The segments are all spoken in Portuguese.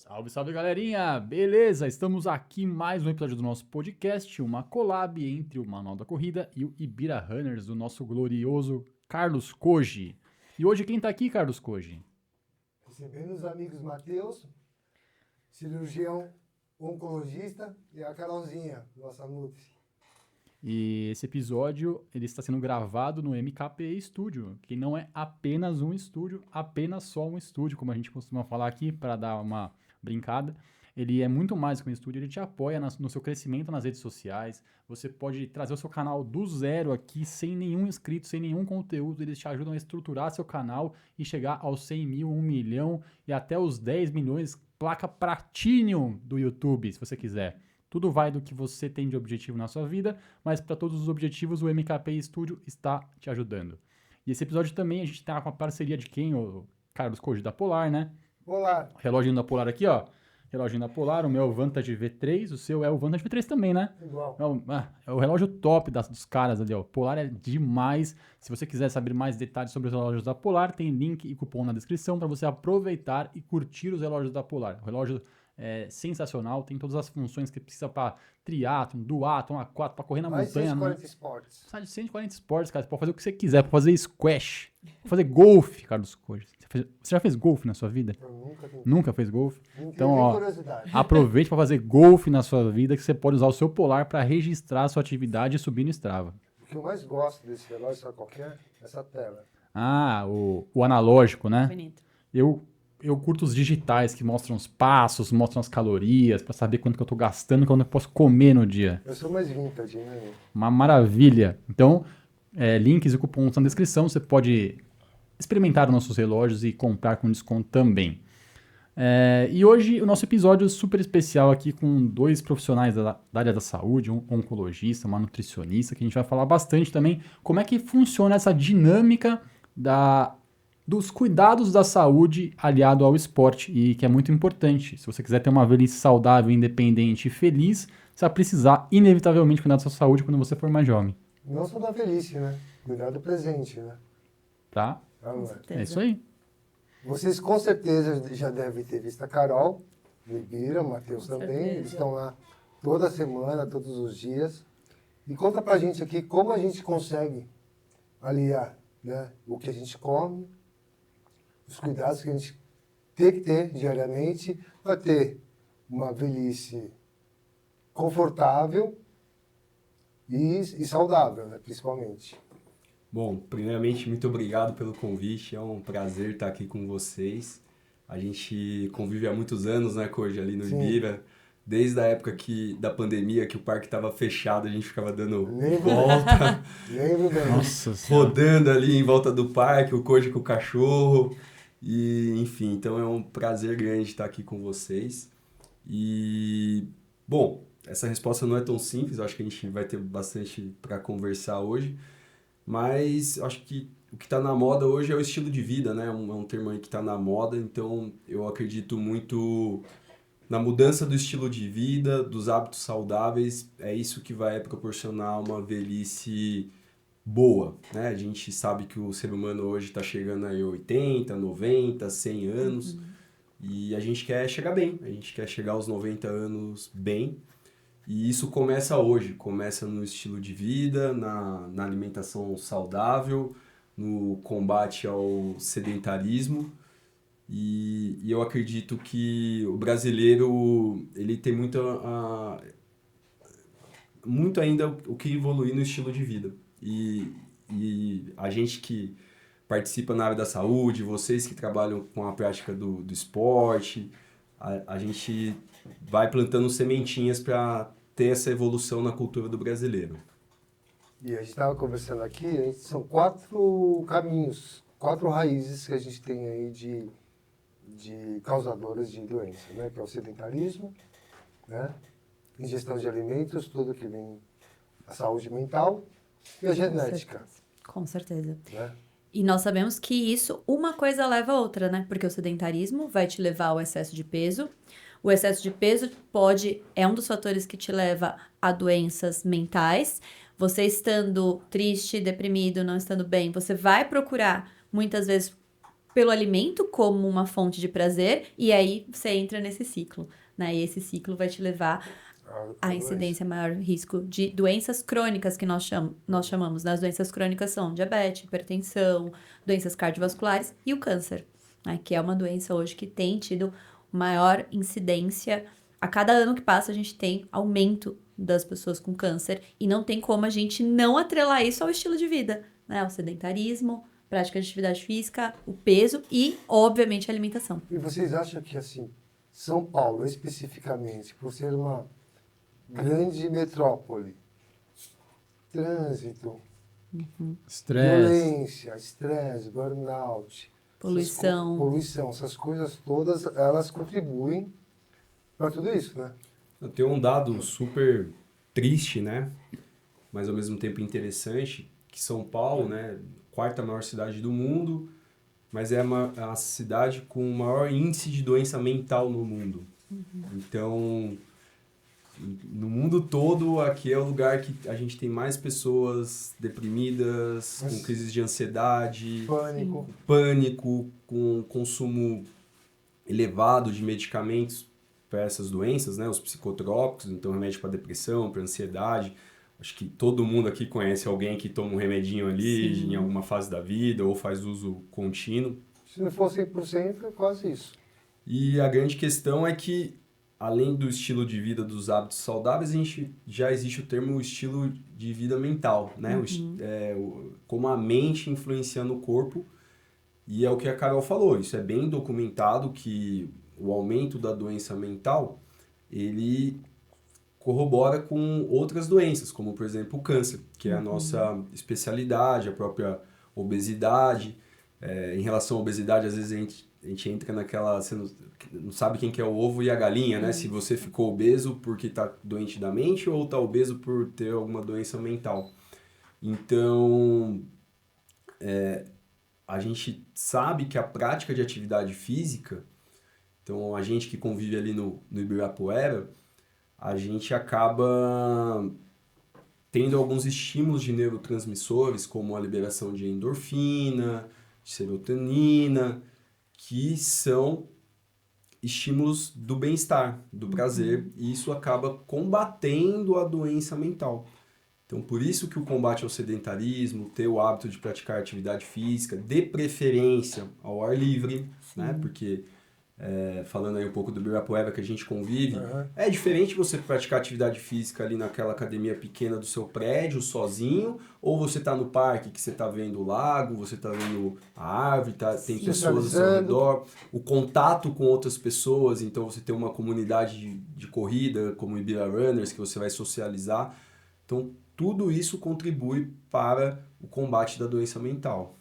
Salve, salve, galerinha! Beleza? Estamos aqui mais um episódio do nosso podcast, uma collab entre o Manual da Corrida e o Ibira Runners, do nosso glorioso Carlos Koji. E hoje quem tá aqui, Carlos Koji? Recebendo os amigos Matheus, cirurgião oncologista, e a Carolzinha, nossa Nutri. E esse episódio ele está sendo gravado no MKPE Studio, que não é apenas um estúdio, apenas só um estúdio, como a gente costuma falar aqui, para dar uma brincada. Ele é muito mais que um estúdio, ele te apoia no seu crescimento nas redes sociais. Você pode trazer o seu canal do zero aqui, sem nenhum inscrito, sem nenhum conteúdo. Eles te ajudam a estruturar seu canal e chegar aos 100 mil, 1 milhão e até os 10 milhões, placa Platinum do YouTube, se você quiser. Tudo vai do que você tem de objetivo na sua vida, mas para todos os objetivos o MKPE Studio está te ajudando. E esse episódio também a gente tá com a parceria de quem? O Carlos Koji da Polar, né? Olá. Reloginho da Polar aqui, ó. Reloginho da Polar, o meu é o Vantage V3, o seu é o Vantage V3 também, né? Igual. É o relógio top dos caras ali, ó. Polar é demais. Se você quiser saber mais detalhes sobre os relógios da Polar, tem link e cupom na descrição para você aproveitar e curtir os relógios da Polar. O relógio é sensacional, tem todas as funções que precisa para triatlon, duatlon, A4, para correr na Mais montanha. 140 esportes. Precisa de 140 esportes, cara. Você pode fazer o que você quiser, pode fazer squash, pode fazer golfe, Carlos Koji. Você já fez golfe na sua vida? Eu nunca tenho. Nunca fez golfe? Não Então, tenho nem ó, curiosidade. aproveite para fazer golfe na sua vida, que você pode usar o seu Polar para registrar a sua atividade e subir no Strava. O que eu mais gosto desse relógio, sabe qual que é? Essa tela. Ah, o analógico, né? Bonito. Eu curto os digitais que mostram os passos, mostram as calorias, para saber quanto que eu tô gastando, quanto eu posso comer no dia. Eu sou mais vintage, né? Uma maravilha. Então, links e cupons na descrição, você pode experimentar os nossos relógios e comprar com desconto também. E hoje o nosso episódio é super especial aqui com dois profissionais da área da saúde, um oncologista, uma nutricionista, que a gente vai falar bastante também como é que funciona essa dinâmica dos cuidados da saúde aliado ao esporte, e que é muito importante. Se você quiser ter uma velhice saudável, independente e feliz, você vai precisar inevitavelmente cuidar da sua saúde quando você for mais jovem. Não só da velhice, né? Cuidar do presente, né? Tá? Não é? certeza. É isso aí. Vocês com certeza já devem ter visto a Carol, o Ibira, o Matheus Com também. certeza. Eles estão lá toda semana, todos os dias. E conta pra gente aqui como a gente consegue aliar, né, o que a gente come, os cuidados que a gente tem que ter diariamente para ter uma velhice confortável e saudável, né, principalmente. Bom, primeiramente, muito obrigado pelo convite, é um prazer estar aqui com vocês. A gente convive há muitos anos, né, Koji, ali no Sim. Ibira. Desde a época da pandemia, que o parque estava fechado, a gente ficava dando Lembro. volta, Lembro bem. Nossa Senhora. rodando ali em volta do parque, o Koji com o cachorro. E, enfim, então é um prazer grande estar aqui com vocês. E, bom, essa resposta não é tão simples, eu acho que a gente vai ter bastante para conversar hoje. Mas eu acho que o que está na moda hoje é o estilo de vida, né? É um termo aí que está na moda, então eu acredito muito na mudança do estilo de vida, dos hábitos saudáveis. É isso que vai proporcionar uma velhice boa, né? A gente sabe que o ser humano hoje está chegando aí a 80, 90, 100 anos e a gente quer chegar bem, a gente quer chegar aos 90 anos bem. E isso começa hoje, começa no estilo de vida, na alimentação saudável, no combate ao sedentarismo. E eu acredito que o brasileiro ele tem muito ainda o que evoluir no estilo de vida. E a gente que participa na área da saúde, vocês que trabalham com a prática do esporte, a gente vai plantando sementinhas para ter essa evolução na cultura do brasileiro. E a gente estava conversando aqui, são 4 caminhos, 4 raízes que a gente tem aí de causadoras de doença, né? Que é o sedentarismo, né? Ingestão de alimentos, tudo que vem a saúde mental e a genética, Com certeza. né? E nós sabemos que isso, uma coisa leva a outra, né? Porque o sedentarismo vai te levar ao excesso de peso. O excesso de peso é um dos fatores que te leva a doenças mentais. Você estando triste, deprimido, não estando bem, você vai procurar, muitas vezes, pelo alimento como uma fonte de prazer, e aí você entra nesse ciclo, né? E esse ciclo vai te levar à incidência, maior risco de doenças crônicas que nós chamamos, né? As doenças crônicas são diabetes, hipertensão, doenças cardiovasculares e o câncer, né? Que é uma doença hoje que tem tido maior incidência. A cada ano que passa, a gente tem aumento das pessoas com câncer e não tem como a gente não atrelar isso ao estilo de vida, né? O sedentarismo, prática de atividade física, o peso e, obviamente, a alimentação. E vocês acham que, assim, São Paulo, especificamente, por ser uma grande metrópole, trânsito, Estresse. violência, estresse, burnout, Poluição. essas coisas todas, elas contribuem para tudo isso, né? Tem um dado super triste, né? Mas ao mesmo tempo interessante, que São Paulo, né? Quarta maior cidade do mundo, mas é a cidade com o maior índice de doença mental no mundo. Então, no mundo todo, aqui é o lugar que a gente tem mais pessoas deprimidas, com crises de ansiedade, pânico, com consumo elevado de medicamentos para essas doenças, né? Os psicotrópicos, então remédio para depressão, para ansiedade. Acho que todo mundo aqui conhece alguém que toma um remedinho ali Sim. em alguma fase da vida ou faz uso contínuo. Se não for 100%, é quase isso. E a grande questão é que, além do estilo de vida, dos hábitos saudáveis, já existe o termo estilo de vida mental, né? Como a mente influencia no corpo. E é o que a Carol falou, isso é bem documentado que o aumento da doença mental, ele corrobora com outras doenças, como, por exemplo, o câncer, que é a nossa especialidade, a própria obesidade. Em relação à obesidade, às vezes a gente entra naquela... Você não sabe quem que é o ovo e a galinha, né? Se você ficou obeso porque está doente da mente ou está obeso por ter alguma doença mental. Então, a gente sabe que a prática de atividade física, então a gente que convive ali no Ibirapuera, a gente acaba tendo alguns estímulos de neurotransmissores, como a liberação de endorfina, de serotonina, que são estímulos do bem-estar, do prazer, e isso acaba combatendo a doença mental. Então, por isso que o combate ao sedentarismo, ter o hábito de praticar atividade física, de preferência ao ar livre, né? Porque, falando aí um pouco do Ibirapuera que a gente convive, é diferente você praticar atividade física ali naquela academia pequena do seu prédio, sozinho, ou você tá no parque que você tá vendo o lago, você tá vendo a árvore, tem pessoas ao seu redor, o contato com outras pessoas, então você tem uma comunidade de corrida, como o Ibira Runners, que você vai socializar. Então, tudo isso contribui para o combate da doença mental.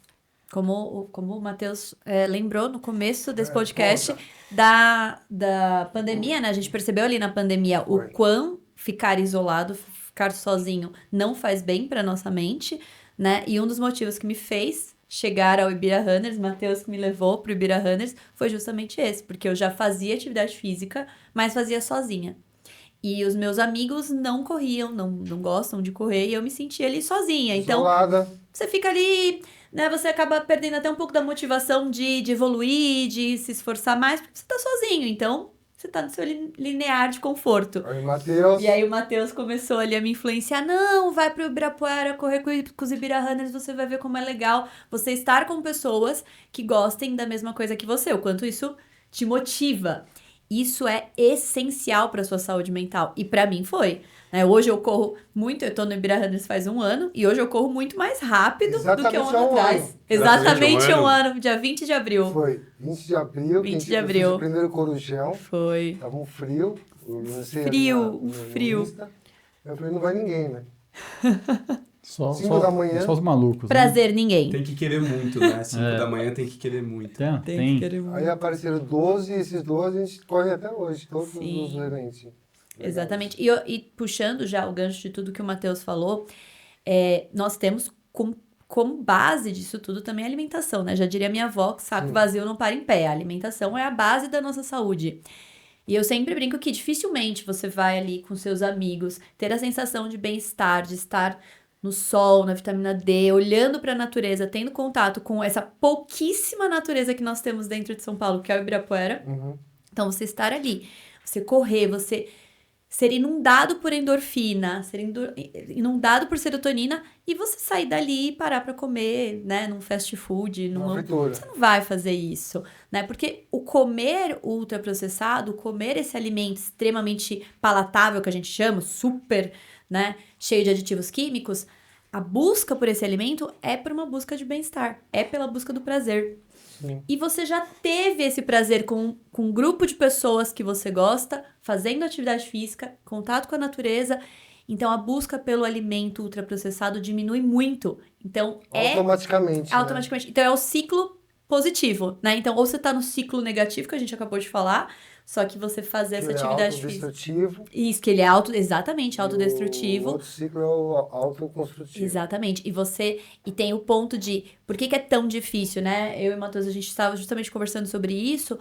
Como o Matheus lembrou no começo desse podcast da pandemia, né? A gente percebeu ali na pandemia o quão ficar isolado, ficar sozinho não faz bem para nossa mente, né? E um dos motivos que me fez chegar ao Ibira Runners, Matheus que me levou pro Ibira Runners, foi justamente esse, porque eu já fazia atividade física, mas fazia sozinha. E os meus amigos não corriam, não gostam de correr, e eu me sentia ali sozinha. Isolada. Então, você fica ali, né? Você acaba perdendo até um pouco da motivação de evoluir, de se esforçar mais, porque você tá sozinho. Então, você tá no seu linear de conforto. E aí o Matheus começou ali a me influenciar. Não, vai pro Ibirapuera, correr com os Ibira Runners, você vai ver como é legal você estar com pessoas que gostem da mesma coisa que você. O quanto isso te motiva. Isso é essencial para sua saúde mental. E para mim foi. Né? Hoje eu corro muito, eu tô no Ibira Runners faz 1 ano, e hoje eu corro muito mais rápido do que um ano atrás. Exatamente um ano, dia 20 de abril. Foi, 20 de abril. 20 de abril. O primeiro corujão. Foi. Tava um frio. Frio. Eu falei, não vai ninguém, né? Só 5 da manhã. Só os malucos. Prazer, ninguém. Tem que querer muito, né? 5 da manhã tem que querer muito. Tem que querer muito. Aí apareceram 12, e esses 12 a gente corre até hoje, todos os eventos. Exatamente. E puxando já o gancho de tudo que o Matheus falou, nós temos como base disso tudo também a alimentação, né? Já diria minha avó que saco vazio não para em pé. A alimentação é a base da nossa saúde. E eu sempre brinco que dificilmente você vai ali com seus amigos ter a sensação de bem-estar, de estar no sol, na vitamina D, olhando para a natureza, tendo contato com essa pouquíssima natureza que nós temos dentro de São Paulo, que é o Ibirapuera. Então, você estar ali, você correr, você ser inundado por endorfina, ser inundado por serotonina e você sair dali e parar para comer, né, num fast food, você não vai fazer isso, né? Porque o comer ultraprocessado, comer esse alimento extremamente palatável que a gente chama, super, né, cheio de aditivos químicos, a busca por esse alimento é por uma busca de bem-estar, é pela busca do prazer. Sim. E você já teve esse prazer com um grupo de pessoas que você gosta, fazendo atividade física, contato com a natureza. Então, a busca pelo alimento ultraprocessado diminui muito. Então, automaticamente. Automaticamente. Né? Então, é o ciclo positivo, né? Então, ou você tá no ciclo negativo, que a gente acabou de falar, só que você fazer essa atividade física. Autodestrutivo. Isso, que ele é exatamente, autodestrutivo. O outro ciclo é o autoconstrutivo. Exatamente. E tem o ponto de por que é tão difícil, né? Eu e o Matheus, a gente estava justamente conversando sobre isso.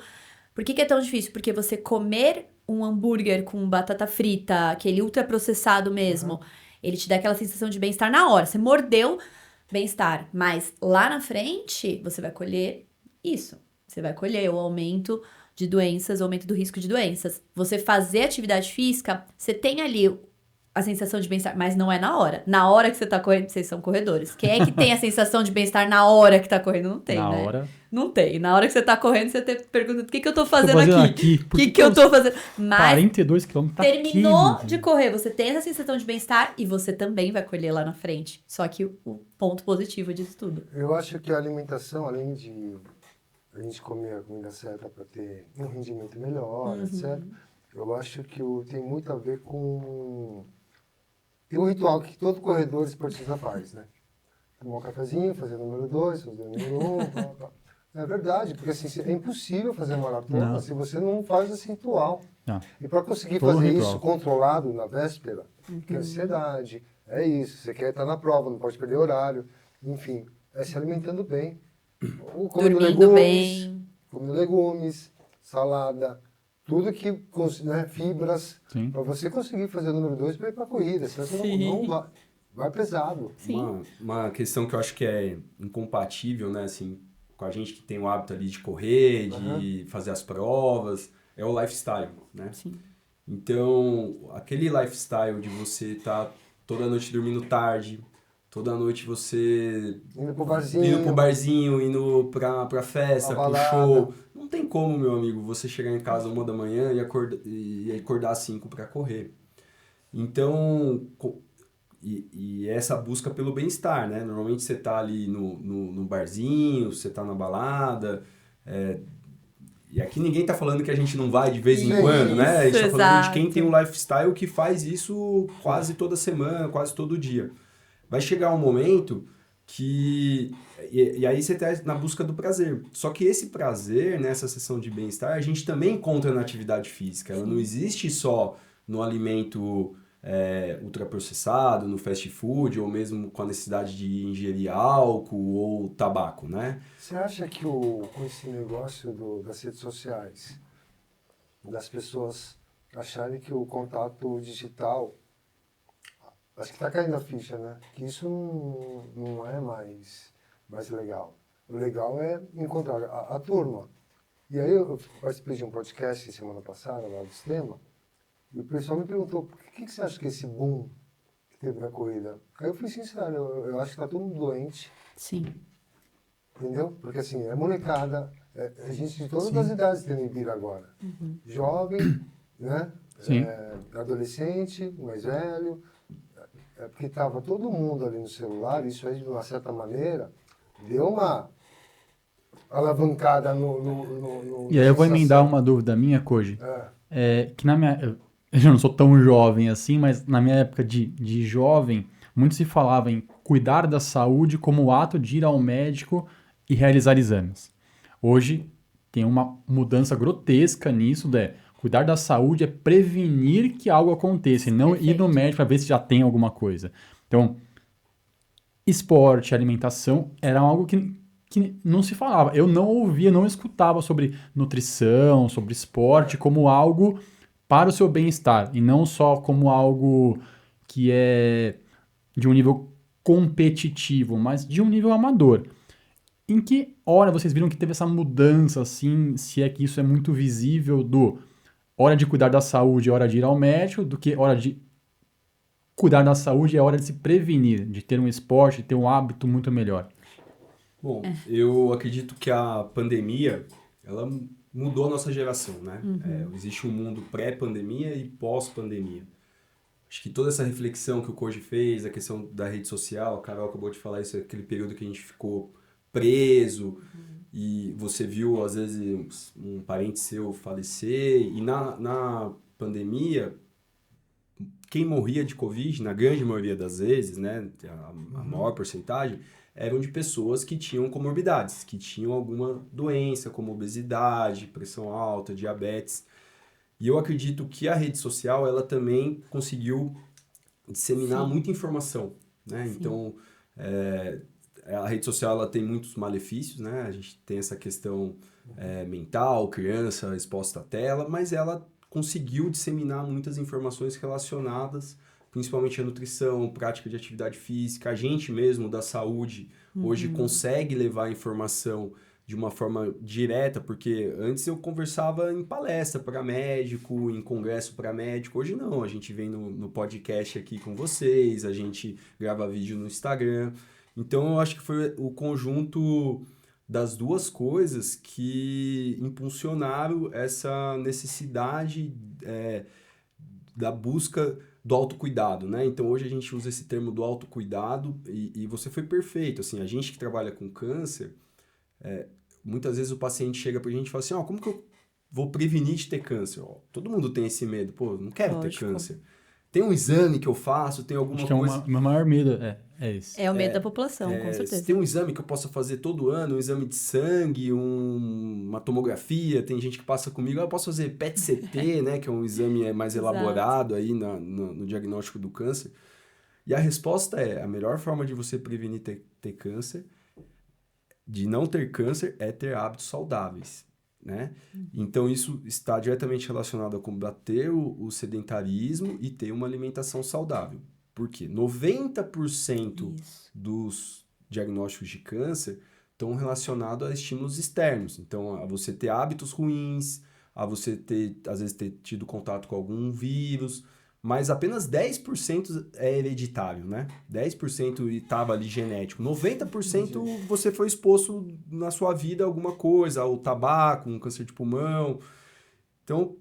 Por que é tão difícil? Porque você comer um hambúrguer com batata frita, aquele ultraprocessado mesmo, ele te dá aquela sensação de bem-estar na hora. Você mordeu, bem-estar. Mas lá na frente, você vai colher isso. Você vai colher o aumento de doenças, o aumento do risco de doenças. Você fazer atividade física, você tem ali a sensação de bem-estar, mas não é na hora. Na hora que você tá correndo, vocês são corredores. Quem é que tem a sensação de bem-estar na hora que tá correndo? Não tem, Na né? hora. Não tem. Na hora que você tá correndo, você pergunta, o que eu tô fazendo aqui? O que eu tô fazendo? Mas 42 quilômetros tá terminou aqui, de correr, você tem essa sensação de bem-estar e você também vai colher lá na frente. Só que o ponto positivo disso tudo. Eu acho que a alimentação, além de a gente comer a comida certa para ter um rendimento melhor, etc., eu acho que tem muito a ver com o ritual que todo corredor esportista faz, né? Tomar um cafezinho, fazer o número 2, fazer o número 1, É verdade, porque assim, é impossível fazer maratona se você não faz esse ritual. Não. E para conseguir Todo fazer ritual. isso controlado na véspera, que é ansiedade, é isso, você quer estar na prova, não pode perder horário, enfim, é se alimentando bem. Ou comendo Dormindo bem. comendo legumes, salada, tudo que, né, fibras, Sim. para você conseguir fazer o número 2 para ir para a corrida, senão você não vai pesado. Uma questão que eu acho que é incompatível, né, assim, com a gente que tem o hábito ali de correr, de fazer as provas, é o lifestyle, né? Sim. Então, aquele lifestyle de você estar toda noite dormindo tarde, toda noite você Indo pro barzinho, indo pra festa, pro balada. show. Não tem como, meu amigo, você chegar em casa 1 da manhã e acordar às 5 para correr. Então, e essa busca pelo bem-estar, né? Normalmente você tá ali no barzinho, você tá na balada, e aqui ninguém tá falando que a gente não vai de vez em quando, né? A gente tá falando de quem tem um lifestyle que faz isso quase toda semana, quase todo dia. Vai chegar um momento que... E aí você tá na busca do prazer. Só que esse prazer, nessa sessão de bem-estar, a gente também encontra na atividade física. Ela não existe só no alimento ultraprocessado, no fast food, ou mesmo com a necessidade de ingerir álcool ou tabaco, né? Você acha que com esse negócio das redes sociais, das pessoas acharem que o contato digital, acho que está caindo a ficha, né? Que isso não é mais legal. O legal é encontrar a turma. E aí eu participei de um podcast semana passada, lá do Sistema, e o pessoal me perguntou, por que você acha que esse boom que teve na corrida? Aí eu fui sincero, eu acho que está todo mundo doente. Sim. Entendeu? Porque assim, é molecada, é gente de todas as idades tendo Ibira agora. Jovem, né? Sim. Adolescente, mais velho. Porque estava todo mundo ali no celular, isso aí de uma certa maneira deu uma alavancada no E aí eu vou emendar uma dúvida minha, Koji. Que eu já não sou tão jovem assim, mas na minha época de jovem, muito se falava em cuidar da saúde como o ato de ir ao médico e realizar exames. Hoje tem uma mudança grotesca nisso, cuidar da saúde é prevenir que algo aconteça, e não ir no médico para ver se já tem alguma coisa. Então, esporte, alimentação, era algo que não se falava. Eu não ouvia, não escutava sobre nutrição, sobre esporte, como algo para o seu bem-estar, e não só como algo que é de um nível competitivo, mas de um nível amador. Em que hora vocês viram que teve essa mudança, assim, se é que isso é muito visível do hora de cuidar da saúde, hora de ir ao médico, do que hora de cuidar da saúde é hora de se prevenir, de ter um esporte, de ter um hábito muito melhor? Bom, eu acredito que a pandemia, ela mudou a nossa geração, né? Existe um mundo pré-pandemia e pós-pandemia. Acho que toda essa reflexão que o Koji fez, a questão da rede social, a Carol acabou de falar isso, aquele período que a gente ficou preso e você viu, às vezes, um parente seu falecer. E na pandemia, quem morria de Covid, na grande maioria das vezes, né, a maior porcentagem, eram de pessoas que tinham comorbidades, que tinham alguma doença, como obesidade, pressão alta, diabetes. E eu acredito que a rede social, ela também conseguiu disseminar muita informação, né? Então, a rede social, ela tem muitos malefícios, né? A gente tem essa questão mental, criança exposta à tela, mas ela conseguiu disseminar muitas informações relacionadas, principalmente à nutrição, prática de atividade física. A gente mesmo da saúde hoje consegue levar a informação de uma forma direta, porque antes eu conversava em palestra para médico, em congresso para médico. Hoje não, a gente vem no podcast aqui com vocês, a gente grava vídeo no Instagram. Então eu acho que foi o conjunto das duas coisas que impulsionaram essa necessidade da busca do autocuidado, né? Então hoje a gente usa esse termo do autocuidado e você foi perfeito, assim, a gente que trabalha com câncer, muitas vezes o paciente chega pra gente e fala assim, como que eu vou prevenir de ter câncer? Todo mundo tem esse medo, não quero ter câncer. Tem um exame que eu faço, tem alguma coisa... Acho que o maior medo é esse. É o medo da população, com certeza. Tem um exame que eu possa fazer todo ano, um exame de sangue, uma tomografia, tem gente que passa comigo, eu posso fazer PET-CT, né, que é um exame mais elaborado aí no diagnóstico do câncer. E a resposta a melhor forma de você prevenir ter câncer, de não ter câncer, é ter hábitos saudáveis, né? Então, isso está diretamente relacionado a combater o sedentarismo e ter uma alimentação saudável. Por quê? 90% dos diagnósticos de câncer estão relacionados a estímulos externos. Então, a você ter hábitos ruins, a você às vezes, ter tido contato com algum vírus, mas apenas 10% é hereditário, né? 10% estava ali genético. 90% você foi exposto na sua vida a alguma coisa, ao tabaco, um câncer de pulmão. Então,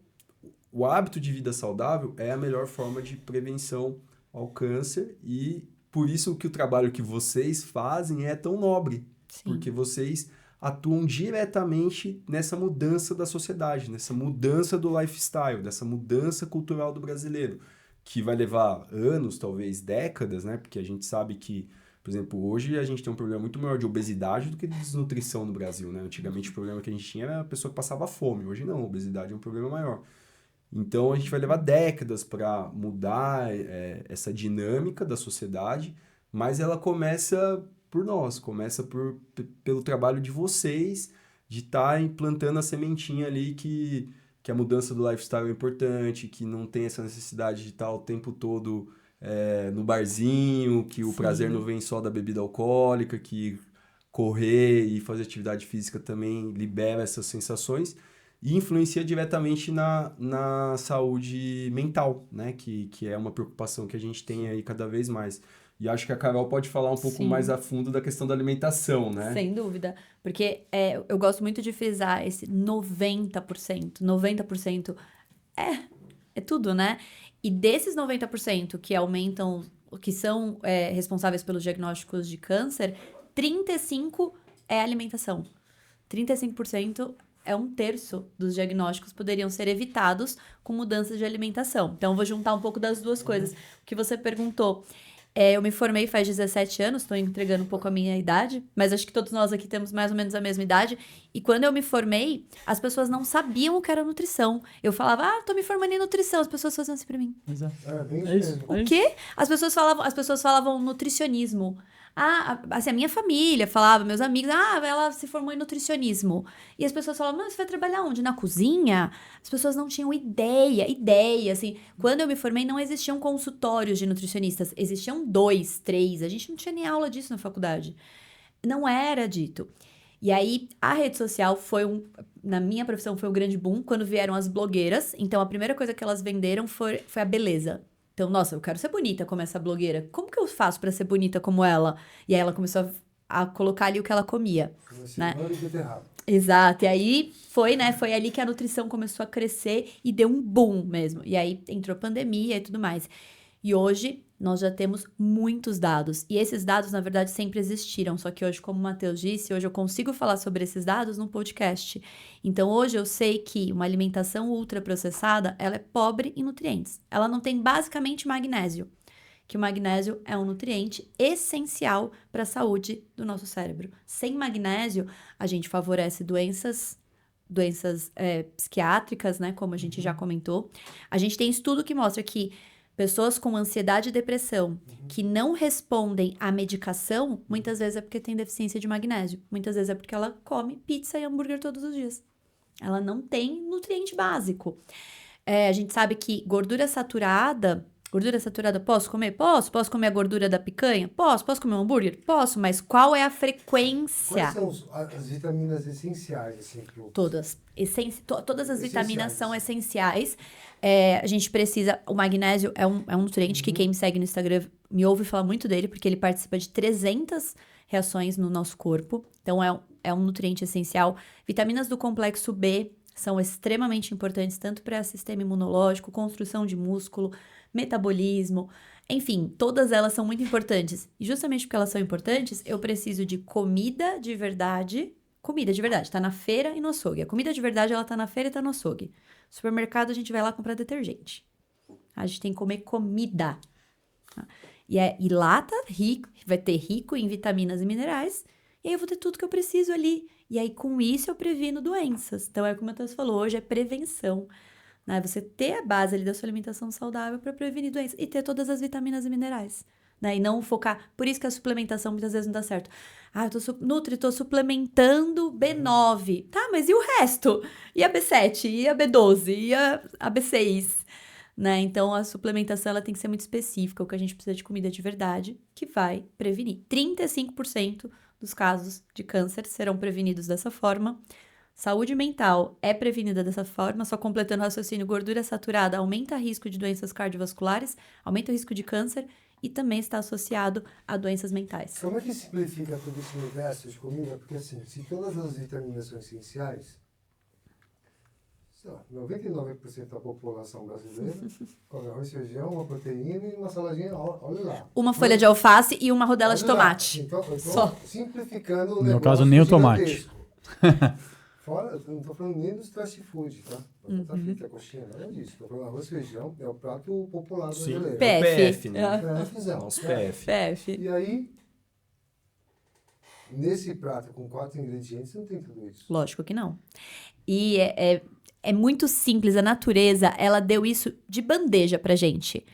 o hábito de vida saudável é a melhor forma de prevenção ao câncer e por isso que o trabalho que vocês fazem é tão nobre. Sim. Porque vocês atuam diretamente nessa mudança da sociedade, nessa mudança do lifestyle, dessa mudança cultural do brasileiro, que vai levar anos, talvez décadas, né? Porque a gente sabe que, por exemplo, hoje a gente tem um problema muito maior de obesidade do que de desnutrição no Brasil, né? Antigamente o problema que a gente tinha era a pessoa que passava fome, hoje não, a obesidade é um problema maior. Então a gente vai levar décadas para mudar essa dinâmica da sociedade, mas ela começa por nós, começa pelo trabalho de vocês, de estar implantando a sementinha ali que a mudança do lifestyle é importante, que não tem essa necessidade de estar o tempo todo no barzinho, que o prazer não vem só da bebida alcoólica, que correr e fazer atividade física também libera essas sensações e influencia diretamente na saúde mental, né? Que é uma preocupação que a gente tem aí cada vez mais. E acho que a Carol pode falar um pouco mais a fundo da questão da alimentação, né? Sem dúvida. Porque eu gosto muito de frisar esse 90%. 90% é tudo, né? E desses 90% que aumentam, que são responsáveis pelos diagnósticos de câncer, 35% é alimentação. 35% é 1/3 dos diagnósticos poderiam ser evitados com mudanças de alimentação. Então, eu vou juntar um pouco das duas coisas. O que você perguntou... eu me formei faz 17 anos, estou entregando um pouco a minha idade, mas acho que todos nós aqui temos mais ou menos a mesma idade. E quando eu me formei, as pessoas não sabiam o que era nutrição. Eu falava, tô me formando em nutrição. As pessoas faziam assim pra mim. Exato. É isso. O quê? As pessoas falavam nutricionismo. Assim, a minha família falava, meus amigos, ela se formou em nutricionismo. E as pessoas falavam, mas você vai trabalhar onde? Na cozinha? As pessoas não tinham ideia, assim. Quando eu me formei, não existiam consultórios de nutricionistas. Existiam 2, 3. A gente não tinha nem aula disso na faculdade. Não era dito. E aí, a rede social na minha profissão, foi um grande boom quando vieram as blogueiras. Então, a primeira coisa que elas venderam foi a beleza. Então, nossa, eu quero ser bonita como essa blogueira. Como que eu faço pra ser bonita como ela? E aí, ela começou a colocar ali o que ela comia, né? Exato. E aí, foi ali que a nutrição começou a crescer e deu um boom mesmo. E aí, entrou pandemia e tudo mais. E hoje, nós já temos muitos dados. E esses dados, na verdade, sempre existiram. Só que hoje, como o Matheus disse, hoje eu consigo falar sobre esses dados num podcast. Então, hoje eu sei que uma alimentação ultraprocessada, ela é pobre em nutrientes. Ela não tem basicamente magnésio. Que o magnésio é um nutriente essencial para a saúde do nosso cérebro. Sem magnésio, a gente favorece doenças psiquiátricas, né? Como a gente já comentou. A gente tem estudo que mostra que pessoas com ansiedade e depressão que não respondem à medicação, muitas vezes é porque tem deficiência de magnésio. Muitas vezes é porque ela come pizza e hambúrguer todos os dias. Ela não tem nutriente básico. A gente sabe que gordura saturada, posso comer? Posso comer a gordura da picanha? Posso comer um hambúrguer? Posso, mas qual é a frequência? Quais são as vitaminas essenciais? Assim, Todas. Todas as vitaminas são essenciais. A gente precisa... O magnésio é um nutriente que quem me segue no Instagram me ouve falar muito dele, porque ele participa de 300 reações no nosso corpo. Então, é um nutriente essencial. Vitaminas do complexo B são extremamente importantes, tanto para sistema imunológico, construção de músculo, metabolismo, enfim, todas elas são muito importantes. E justamente porque elas são importantes, eu preciso de comida de verdade, tá na feira e no açougue. A comida de verdade, ela tá na feira e tá no açougue. No supermercado, a gente vai lá comprar detergente. A gente tem que comer comida. E lá vai ter rico em vitaminas e minerais, e aí eu vou ter tudo que eu preciso ali. E aí, com isso, eu previno doenças. Então, é como o Matheus falou, hoje é prevenção. Né? Você ter a base ali da sua alimentação saudável para prevenir doenças e ter todas as vitaminas e minerais. Né? E não focar... Por isso que a suplementação muitas vezes não dá certo. Eu tô suplementando B9. Tá, mas e o resto? E a B7? E a B12? E a B6? Né? Então, a suplementação ela tem que ser muito específica. O que a gente precisa de comida de verdade, que vai prevenir. 35% dos casos de câncer serão prevenidos dessa forma. Saúde mental é prevenida dessa forma, só completando o raciocínio, gordura saturada aumenta o risco de doenças cardiovasculares, aumenta o risco de câncer e também está associado a doenças mentais. Como é que simplifica todo esse universo de comida? Porque assim, se todas as vitaminas são essenciais, sei lá, 99% da população brasileira come arroz, feijão, uma proteína e uma saladinha, olha lá. Uma folha de alface e uma rodela de tomate. Então, só. Simplificando o No negócio. meu caso, nem o tomate. Fora, eu não estou falando nem dos fast food, tá? Batata frita, coxinha, nada disso. Estou falando arroz, feijão, é o prato popular brasileiro. PF, né? Nosso PF. E aí, nesse prato com 4 ingredientes, não tem tudo isso. Lógico que não. E é muito simples, a natureza, ela deu isso de bandeja pra gente.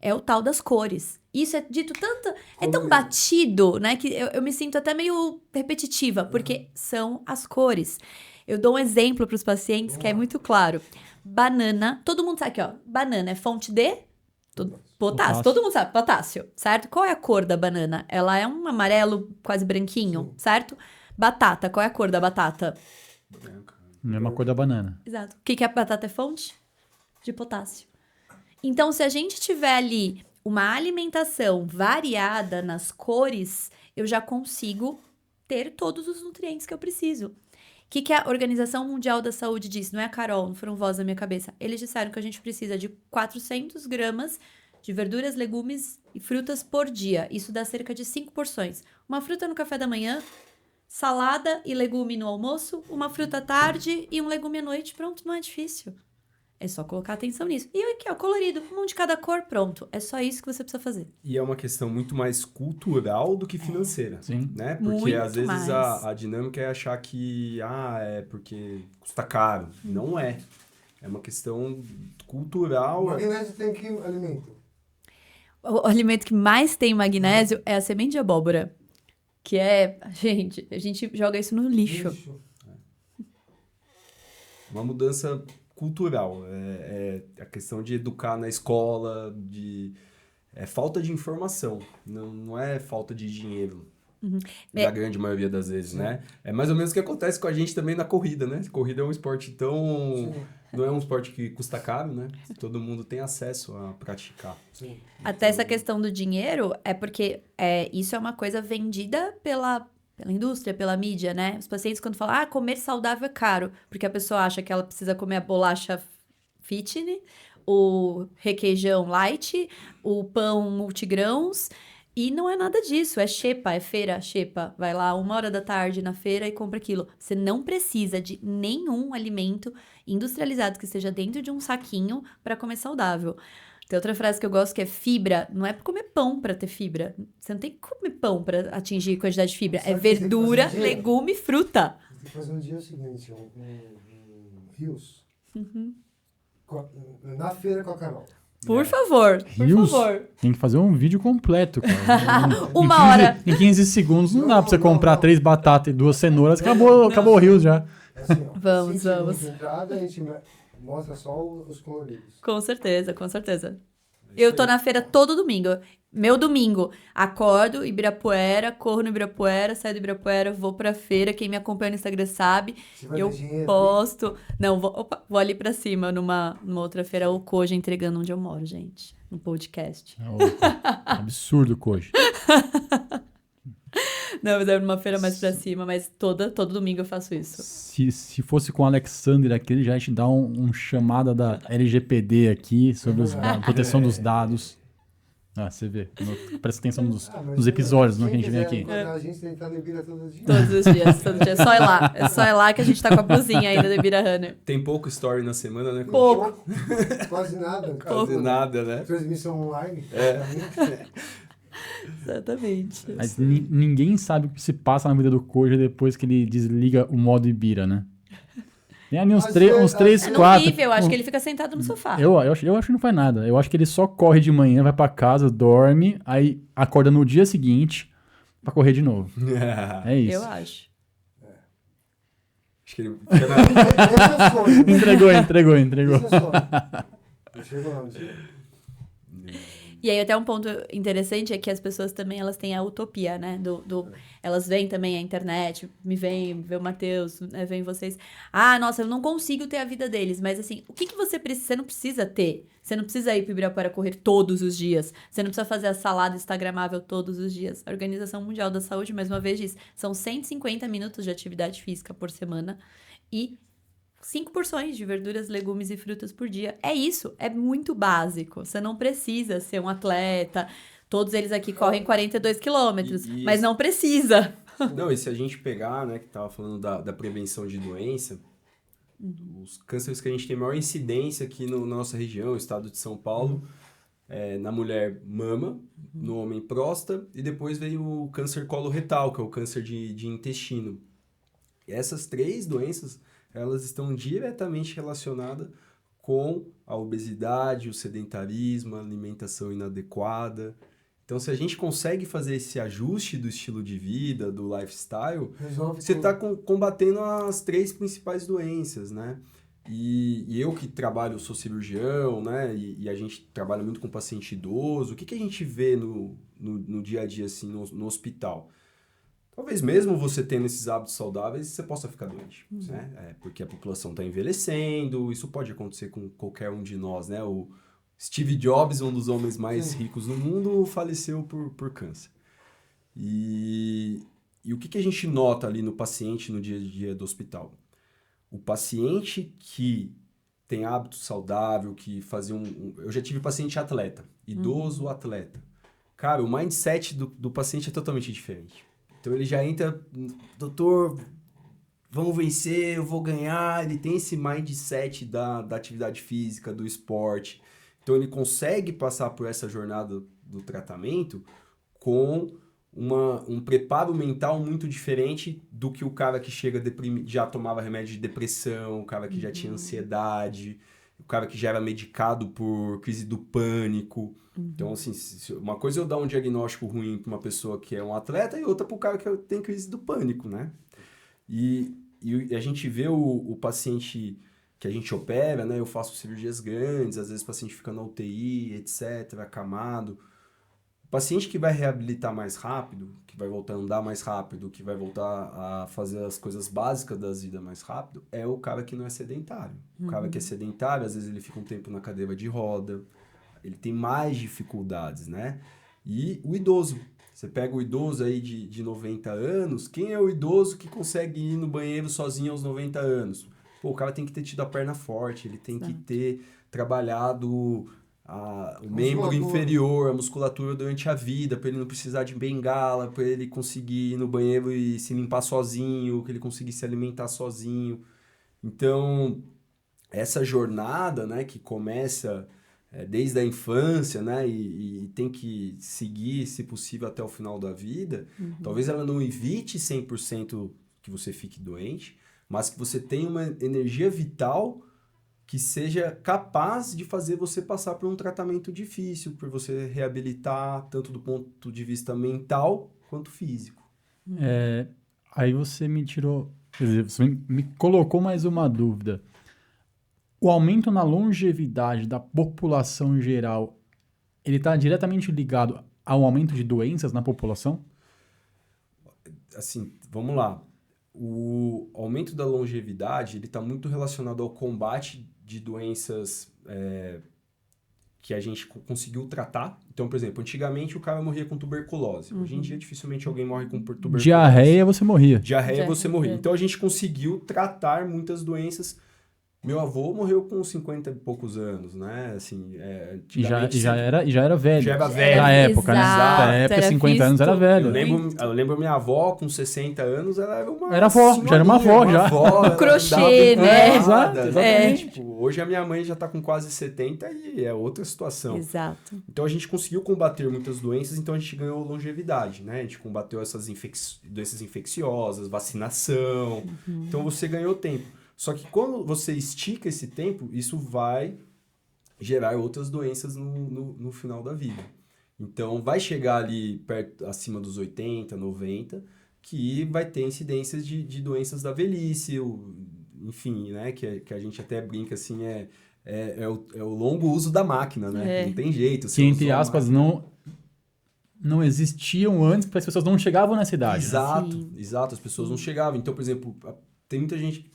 É o tal das cores. Isso é dito tanto... É tão batido, né? Que eu me sinto até meio repetitiva, porque são as cores. Eu dou um exemplo para os pacientes que é muito claro. Banana, todo mundo sabe aqui, ó. Banana é fonte de potássio. Todo mundo sabe, potássio, certo? Qual é a cor da banana? Ela é um amarelo quase branquinho, certo? Batata, qual é a cor da batata? Mesma cor da banana. Exato. O que a batata é fonte? De potássio. Então, se a gente tiver ali uma alimentação variada nas cores, eu já consigo ter todos os nutrientes que eu preciso. O que a Organização Mundial da Saúde disse? Não é a Carol, não foram voz na minha cabeça. Eles disseram que a gente precisa de 400 gramas de verduras, legumes e frutas por dia. Isso dá cerca de 5 porções. Uma fruta no café da manhã, salada e legume no almoço, uma fruta à tarde e um legume à noite. Pronto, não é difícil. É só colocar atenção nisso. E aqui, ó, colorido, um de cada cor, pronto. É só isso que você precisa fazer. E é uma questão muito mais cultural do que financeira. Sim. Né? Porque muito às vezes mais. a dinâmica é achar que é porque custa caro. Não é. É uma questão cultural. O magnésio tem que alimento? O alimento que mais tem magnésio é a semente de abóbora. Que é, gente, a gente joga isso no lixo. Uma mudança cultural. É a questão de educar na escola, é falta de informação, não é falta de dinheiro. Na grande maioria das vezes, né? É mais ou menos o que acontece com a gente também na corrida, né? Corrida é um esporte tão... Sim. Não é um esporte que custa caro, né? Todo mundo tem acesso a praticar. Sim. Até essa questão do dinheiro é porque isso é uma coisa vendida pela indústria, pela mídia, né? Os pacientes quando falam, comer saudável é caro, porque a pessoa acha que ela precisa comer a bolacha fitness, o requeijão light, o pão multigrãos, e não é nada disso, é xepa, é feira, xepa. Vai lá 1h da tarde na feira e compra aquilo. Você não precisa de nenhum alimento industrializado que esteja dentro de um saquinho para comer saudável. Tem outra frase que eu gosto que é fibra. Não é pra comer pão pra ter fibra. Você não tem que comer pão pra atingir quantidade de fibra. Sabe É o que tem que verdura, fazer um dia? legume e fruta. Tem que fazer um dia o seguinte, rios. Na feira com a Carol. Por favor, por Rios? favor. Tem que fazer um vídeo completo, cara. Uma hora. Em 15 segundos não dá pra você Não, comprar não. 3 batatas e 2 cenouras. Acabou o rios já. É assim, ó, Vamos, 5 segundos vamos. de entrada, a gente mostra só os coloridos. Com certeza, com certeza. Eu tô na feira todo domingo. Meu domingo. Acordo, Ibirapuera, corro no Ibirapuera, saio do Ibirapuera, vou pra feira. Quem me acompanha no Instagram sabe. Você vai Eu ter dinheiro? posto. Não, vou ali pra cima, numa outra feira, o Koja entregando onde eu moro, gente. No podcast. Absurdo, Koji. Não, mas é numa feira mais pra cima, mas todo domingo eu faço isso. Se fosse com o Alexander aqui, ele já te dá um chamada da LGPD aqui sobre a proteção dos dados. Você vê. Presta atenção nos episódios, não, que a gente vem aqui. A gente tem que estar no Ibira todo dia. Todos os dias, todo dia. Só ir lá. É só ir lá que a gente tá com a blusinha ainda do Ibira Runner. Tem pouco story na semana, né? Pouco. Quase nada. Quase nada, né? Transmissão online. Exatamente. Mas ninguém sabe o que se passa na vida do Koja depois que ele desliga o modo Ibira, né? Tem ali uns Às 3, vezes- É no 4... nível, eu acho que ele fica sentado no sofá. Eu acho que não faz nada. Eu acho que ele só corre de manhã, vai pra casa, dorme, aí acorda no dia seguinte pra correr de novo. É isso. Eu acho. Acho que ele... Esse é o sonho. né? Entregou. Esse é o sonho. Eu chego lá um dia. E aí até um ponto interessante é que as pessoas também, elas têm a utopia, né? Elas veem também a internet, vê o Matheus, né? Vem vocês. Nossa, eu não consigo ter a vida deles. Mas assim, o que você precisa? Você não precisa ter. Você não precisa ir pro Ibirapuera correr todos os dias. Você não precisa fazer a salada instagramável todos os dias. A Organização Mundial da Saúde, mais uma vez, diz, são 150 minutos de atividade física por semana e 5 porções de verduras, legumes e frutas por dia. É isso, é muito básico. Você não precisa ser um atleta. Todos eles aqui correm 42 quilômetros, mas não precisa. Não, e se a gente pegar, né, que tava falando da prevenção de doença, os cânceres que a gente tem maior incidência aqui na nossa região, estado de São Paulo, na mulher mama, no homem próstata, e depois veio o câncer coloretal, que é o câncer de intestino. E essas 3 doenças, elas estão diretamente relacionadas com a obesidade, o sedentarismo, a alimentação inadequada. Então, se a gente consegue fazer esse ajuste do estilo de vida, do lifestyle, você está combatendo as 3 principais doenças, né? E eu que trabalho, sou cirurgião, né? E a gente trabalha muito com paciente idoso. O que a gente vê no dia a dia, assim, no hospital? Talvez mesmo você tendo esses hábitos saudáveis, você possa ficar doente, né? Porque a população está envelhecendo, isso pode acontecer com qualquer um de nós, né? O Steve Jobs, um dos homens mais ricos do mundo, faleceu por câncer. E o que a gente nota ali no paciente no dia a dia do hospital? O paciente que tem hábito saudável, que fazia eu já tive paciente atleta, idoso atleta. Cara, o mindset do paciente é totalmente diferente. Então ele já entra, doutor, vamos vencer, eu vou ganhar. Ele tem esse mindset da atividade física, do esporte. Então ele consegue passar por essa jornada do tratamento com um preparo mental muito diferente do que o cara que chega deprimido, já tomava remédio de depressão, o cara que já tinha ansiedade. o cara que já era medicado por crise do pânico. Então, assim, uma coisa é eu dar um diagnóstico ruim para uma pessoa que é um atleta e outra para o cara que tem crise do pânico, né? E a gente vê o paciente que a gente opera, né? Eu faço cirurgias grandes, às vezes o paciente fica na UTI, etc., acamado. O paciente que vai reabilitar mais rápido, que vai voltar a andar mais rápido, que vai voltar a fazer as coisas básicas da vida mais rápido, é o cara que não é sedentário. O cara que é sedentário, às vezes ele fica um tempo na cadeira de roda, ele tem mais dificuldades, né? E o idoso. Você pega o idoso aí de 90 anos, quem é o idoso que consegue ir no banheiro sozinho aos 90 anos? Pô, o cara tem que ter tido a perna forte, ele tem que ter trabalhado o membro inferior, a musculatura durante a vida, para ele não precisar de bengala, para ele conseguir ir no banheiro e se limpar sozinho, que ele conseguir se alimentar sozinho. Então, essa jornada, né, que começa desde a infância, né, e tem que seguir, se possível, até o final da vida, talvez ela não evite 100% que você fique doente, mas que você tenha uma energia vital que seja capaz de fazer você passar por um tratamento difícil, por você reabilitar, tanto do ponto de vista mental quanto físico. Aí você me tirou, quer dizer, você me colocou mais uma dúvida. O aumento na longevidade da população em geral, ele está diretamente ligado ao aumento de doenças na população? Assim, vamos lá. O aumento da longevidade ele está muito relacionado ao combate de doenças que a gente conseguiu tratar. Então, por exemplo, antigamente o cara morria com tuberculose. Hoje em dia, dificilmente alguém morre com tuberculose. Diarreia, você morria. Diarreia, você morria. Então, a gente conseguiu tratar muitas doenças. Meu avô morreu com 50 e poucos anos, né? Assim, já era velho. Já era velho. Na época, né? Exato. Na época, 50 anos era velho. Eu lembro minha avó com 60 anos, ela era uma já era uma avó, já. Crochê, né? Exato, exatamente. Tipo, hoje a minha mãe já tá com quase 70 e é outra situação. Exato. Então a gente conseguiu combater muitas doenças, então a gente ganhou longevidade, né? A gente combateu essas doenças infecciosas, vacinação. Então você ganhou tempo. Só que quando você estica esse tempo, isso vai gerar outras doenças no final da vida. Então, vai chegar ali acima dos 80, 90, que vai ter incidências de doenças da velhice, enfim, né? Que a gente até brinca assim, é o longo uso da máquina, né? Não tem jeito. Que, entre aspas, não existiam antes, porque as pessoas não chegavam nessa idade. Exato, as pessoas não chegavam. Então, por exemplo, tem muita gente...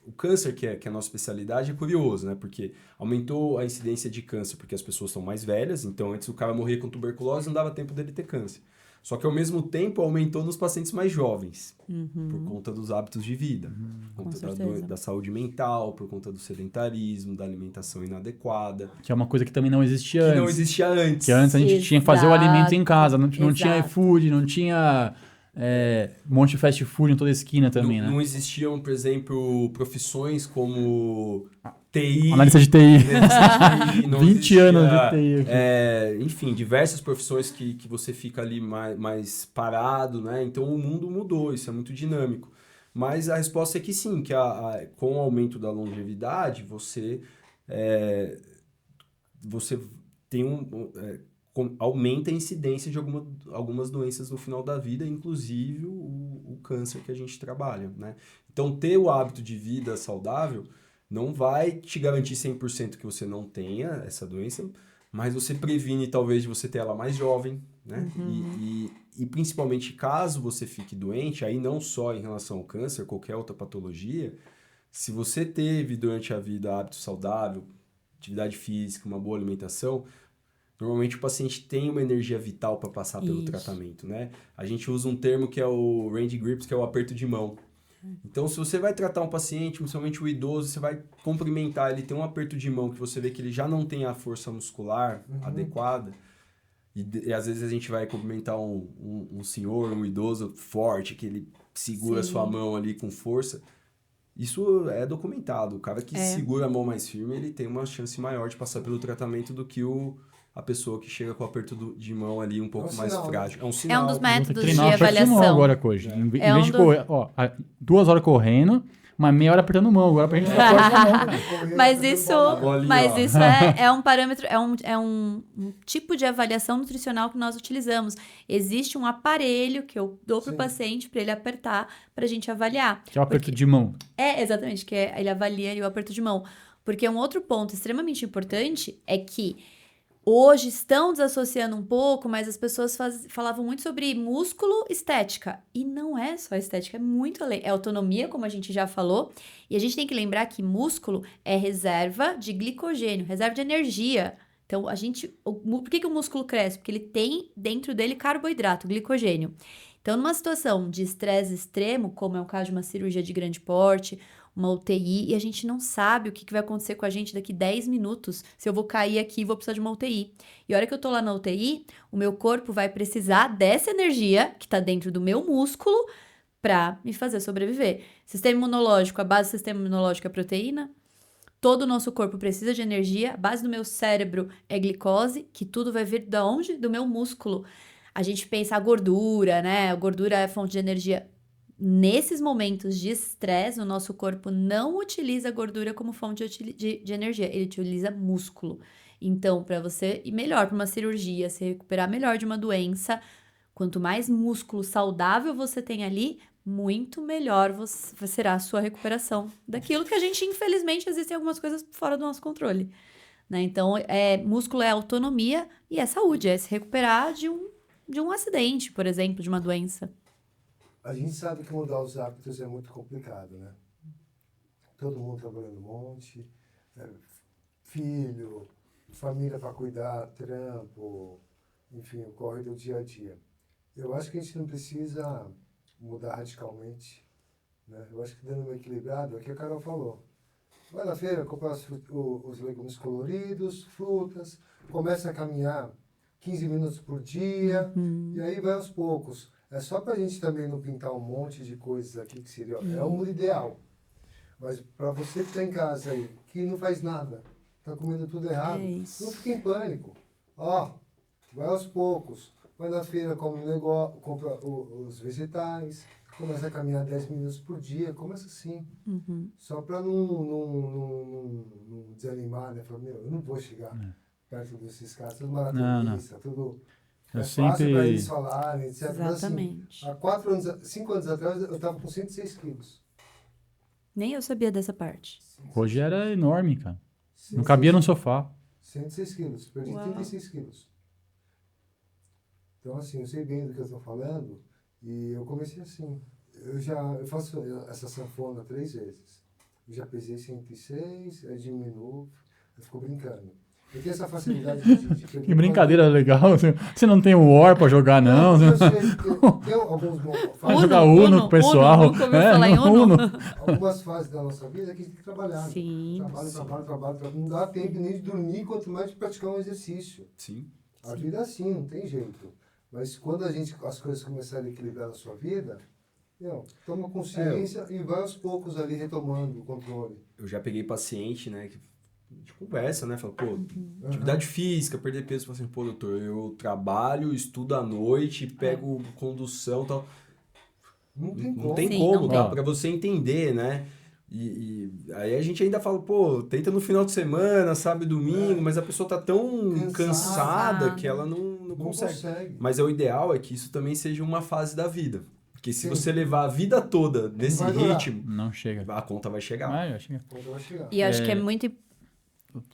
O câncer, que é a nossa especialidade, é curioso, né? Porque aumentou a incidência de câncer porque as pessoas são mais velhas. Então, antes o cara morria com tuberculose, não dava tempo dele ter câncer. Só que, ao mesmo tempo, aumentou nos pacientes mais jovens. Por conta dos hábitos de vida. Por conta da saúde mental, por conta do sedentarismo, da alimentação inadequada. Que é uma coisa que também não existia antes. Que não existia antes. Que antes a gente tinha que fazer o alimento em casa. Não tinha iFood, não tinha... um monte de fast food em toda esquina também, né? Não existiam, por exemplo, profissões como TI. Analista de TI. 20 anos de TI. Enfim, diversas profissões que você fica ali mais parado, né? Então o mundo mudou, isso é muito dinâmico. Mas a resposta é que sim, que com o aumento da longevidade, você tem aumenta a incidência de algumas doenças no final da vida, inclusive o câncer que a gente trabalha, né? Então, ter o hábito de vida saudável não vai te garantir 100% que você não tenha essa doença, mas você previne, talvez, de você ter ela mais jovem, né? E principalmente, caso você fique doente, aí não só em relação ao câncer, qualquer outra patologia, se você teve durante a vida hábito saudável, atividade física, uma boa alimentação... Normalmente o paciente tem uma energia vital para passar pelo tratamento, né? A gente usa um termo que é o Randy Grips, que é o aperto de mão. Então, se você vai tratar um paciente, principalmente o idoso, você vai cumprimentar, ele tem um aperto de mão que você vê que ele já não tem a força muscular adequada. E às vezes a gente vai cumprimentar um senhor, um idoso forte, que ele segura a sua mão ali com força. Isso é documentado. O cara que segura a mão mais firme, ele tem uma chance maior de passar pelo tratamento do que a pessoa que chega com o aperto de mão ali um pouco mais frágil. É um sinal. É um dos métodos de avaliação. avaliação. Agora, Koji. Em vez de correr, 2 horas correndo, uma meia hora apertando mão, agora pra gente ficar forte na mão, cara. Correr, Mas fazendo isso, bolinha. mas isso é um parâmetro, é um tipo de avaliação nutricional que nós utilizamos. Existe um aparelho que eu dou pro Sim. paciente para ele apertar pra gente avaliar. Que é o aperto de mão. Exatamente, ele avalia ali o aperto de mão. Porque um outro ponto extremamente importante é que hoje estão desassociando um pouco, mas as pessoas falavam muito sobre músculo, estética. E não é só estética, é muito além. É autonomia, como a gente já falou. E a gente tem que lembrar que músculo é reserva de glicogênio, reserva de energia. Então, por que o músculo cresce? Porque ele tem dentro dele carboidrato, glicogênio. Então, numa situação de estresse extremo, como é o caso de uma cirurgia de grande porte, uma UTI, e a gente não sabe o que vai acontecer com a gente daqui 10 minutos, se eu vou cair aqui e vou precisar de uma UTI. E a hora que eu tô lá na UTI, o meu corpo vai precisar dessa energia que tá dentro do meu músculo pra me fazer sobreviver. Sistema imunológico, a base do sistema imunológico é proteína. Todo o nosso corpo precisa de energia. A base do meu cérebro é glicose, que tudo vai vir de onde? Do meu músculo. A gente pensa a gordura, né? A gordura é fonte de energia. Nesses momentos de estresse, o nosso corpo não utiliza a gordura como fonte de energia, ele utiliza músculo. Então, para você ir melhor para uma cirurgia, se recuperar melhor de uma doença, quanto mais músculo saudável você tem ali, muito melhor será a sua recuperação daquilo que a gente, infelizmente, existem algumas coisas fora do nosso controle, né? Então, músculo é autonomia e é saúde, é se recuperar de um acidente, por exemplo, de uma doença. A gente sabe que mudar os hábitos é muito complicado, né? Todo mundo trabalhando um monte, filho, família para cuidar, trampo, enfim, o corre do dia a dia. Eu acho que a gente não precisa mudar radicalmente, né? Eu acho que dando uma equilibrada, é o que a Carol falou. Vai na feira, comprar os legumes coloridos, frutas, começa a caminhar 15 minutos por dia, e aí vai aos poucos. É só para a gente também não pintar um monte de coisas aqui que seria... É o mundo ideal. Mas para você que está em casa aí, que não faz nada, está comendo tudo errado, não fique em pânico. Vai aos poucos. Vai na feira, come um negócio, compra os vegetais, começa a caminhar 10 minutos por dia, começa assim. Só para não desanimar, né? Falar, eu não vou chegar perto desses caras, tudo maratonista, tudo... É fácil para eles falarem, etc. Exatamente. Mas, assim, 5 anos atrás, eu estava com 106 quilos. Nem eu sabia dessa parte. Hoje era enorme, cara. Não cabia no sofá. 106 quilos. Perdi 36 quilos. Então, assim, eu sei bem do que eu estou falando. E eu comecei assim. Eu faço essa sanfona 3 vezes. Eu já pesei 106, aí diminuo, eu fico brincando. Eu tenho essa facilidade de Que brincadeira legal. Você não tem o War pra jogar, não. Eu sei, tem alguns Vai jogar Uno com o pessoal. Nunca ouviu falar em Uno? Algumas fases da nossa vida que a gente tem que trabalhar. Sim. Trabalho. Não dá tempo nem de dormir, quanto mais de praticar um exercício. Sim. A vida é assim, não tem jeito. Mas quando as coisas começarem a equilibrar na sua vida, toma consciência e vai aos poucos ali retomando o controle. Eu já peguei paciente, né, que de conversa, né? Fala, atividade física, perder peso. Fala assim, doutor, eu trabalho, estudo à noite, pego condução e tal. Não tem como. Não tem como, tá? Pra você entender, né? E aí a gente ainda fala, tenta no final de semana, sábado e domingo, mas a pessoa tá tão cansada que ela não consegue. Mas o ideal é que isso também seja uma fase da vida. Porque se você levar a vida toda nesse ritmo, não chega. A conta vai chegar. A conta vai chegar. E eu acho que é muito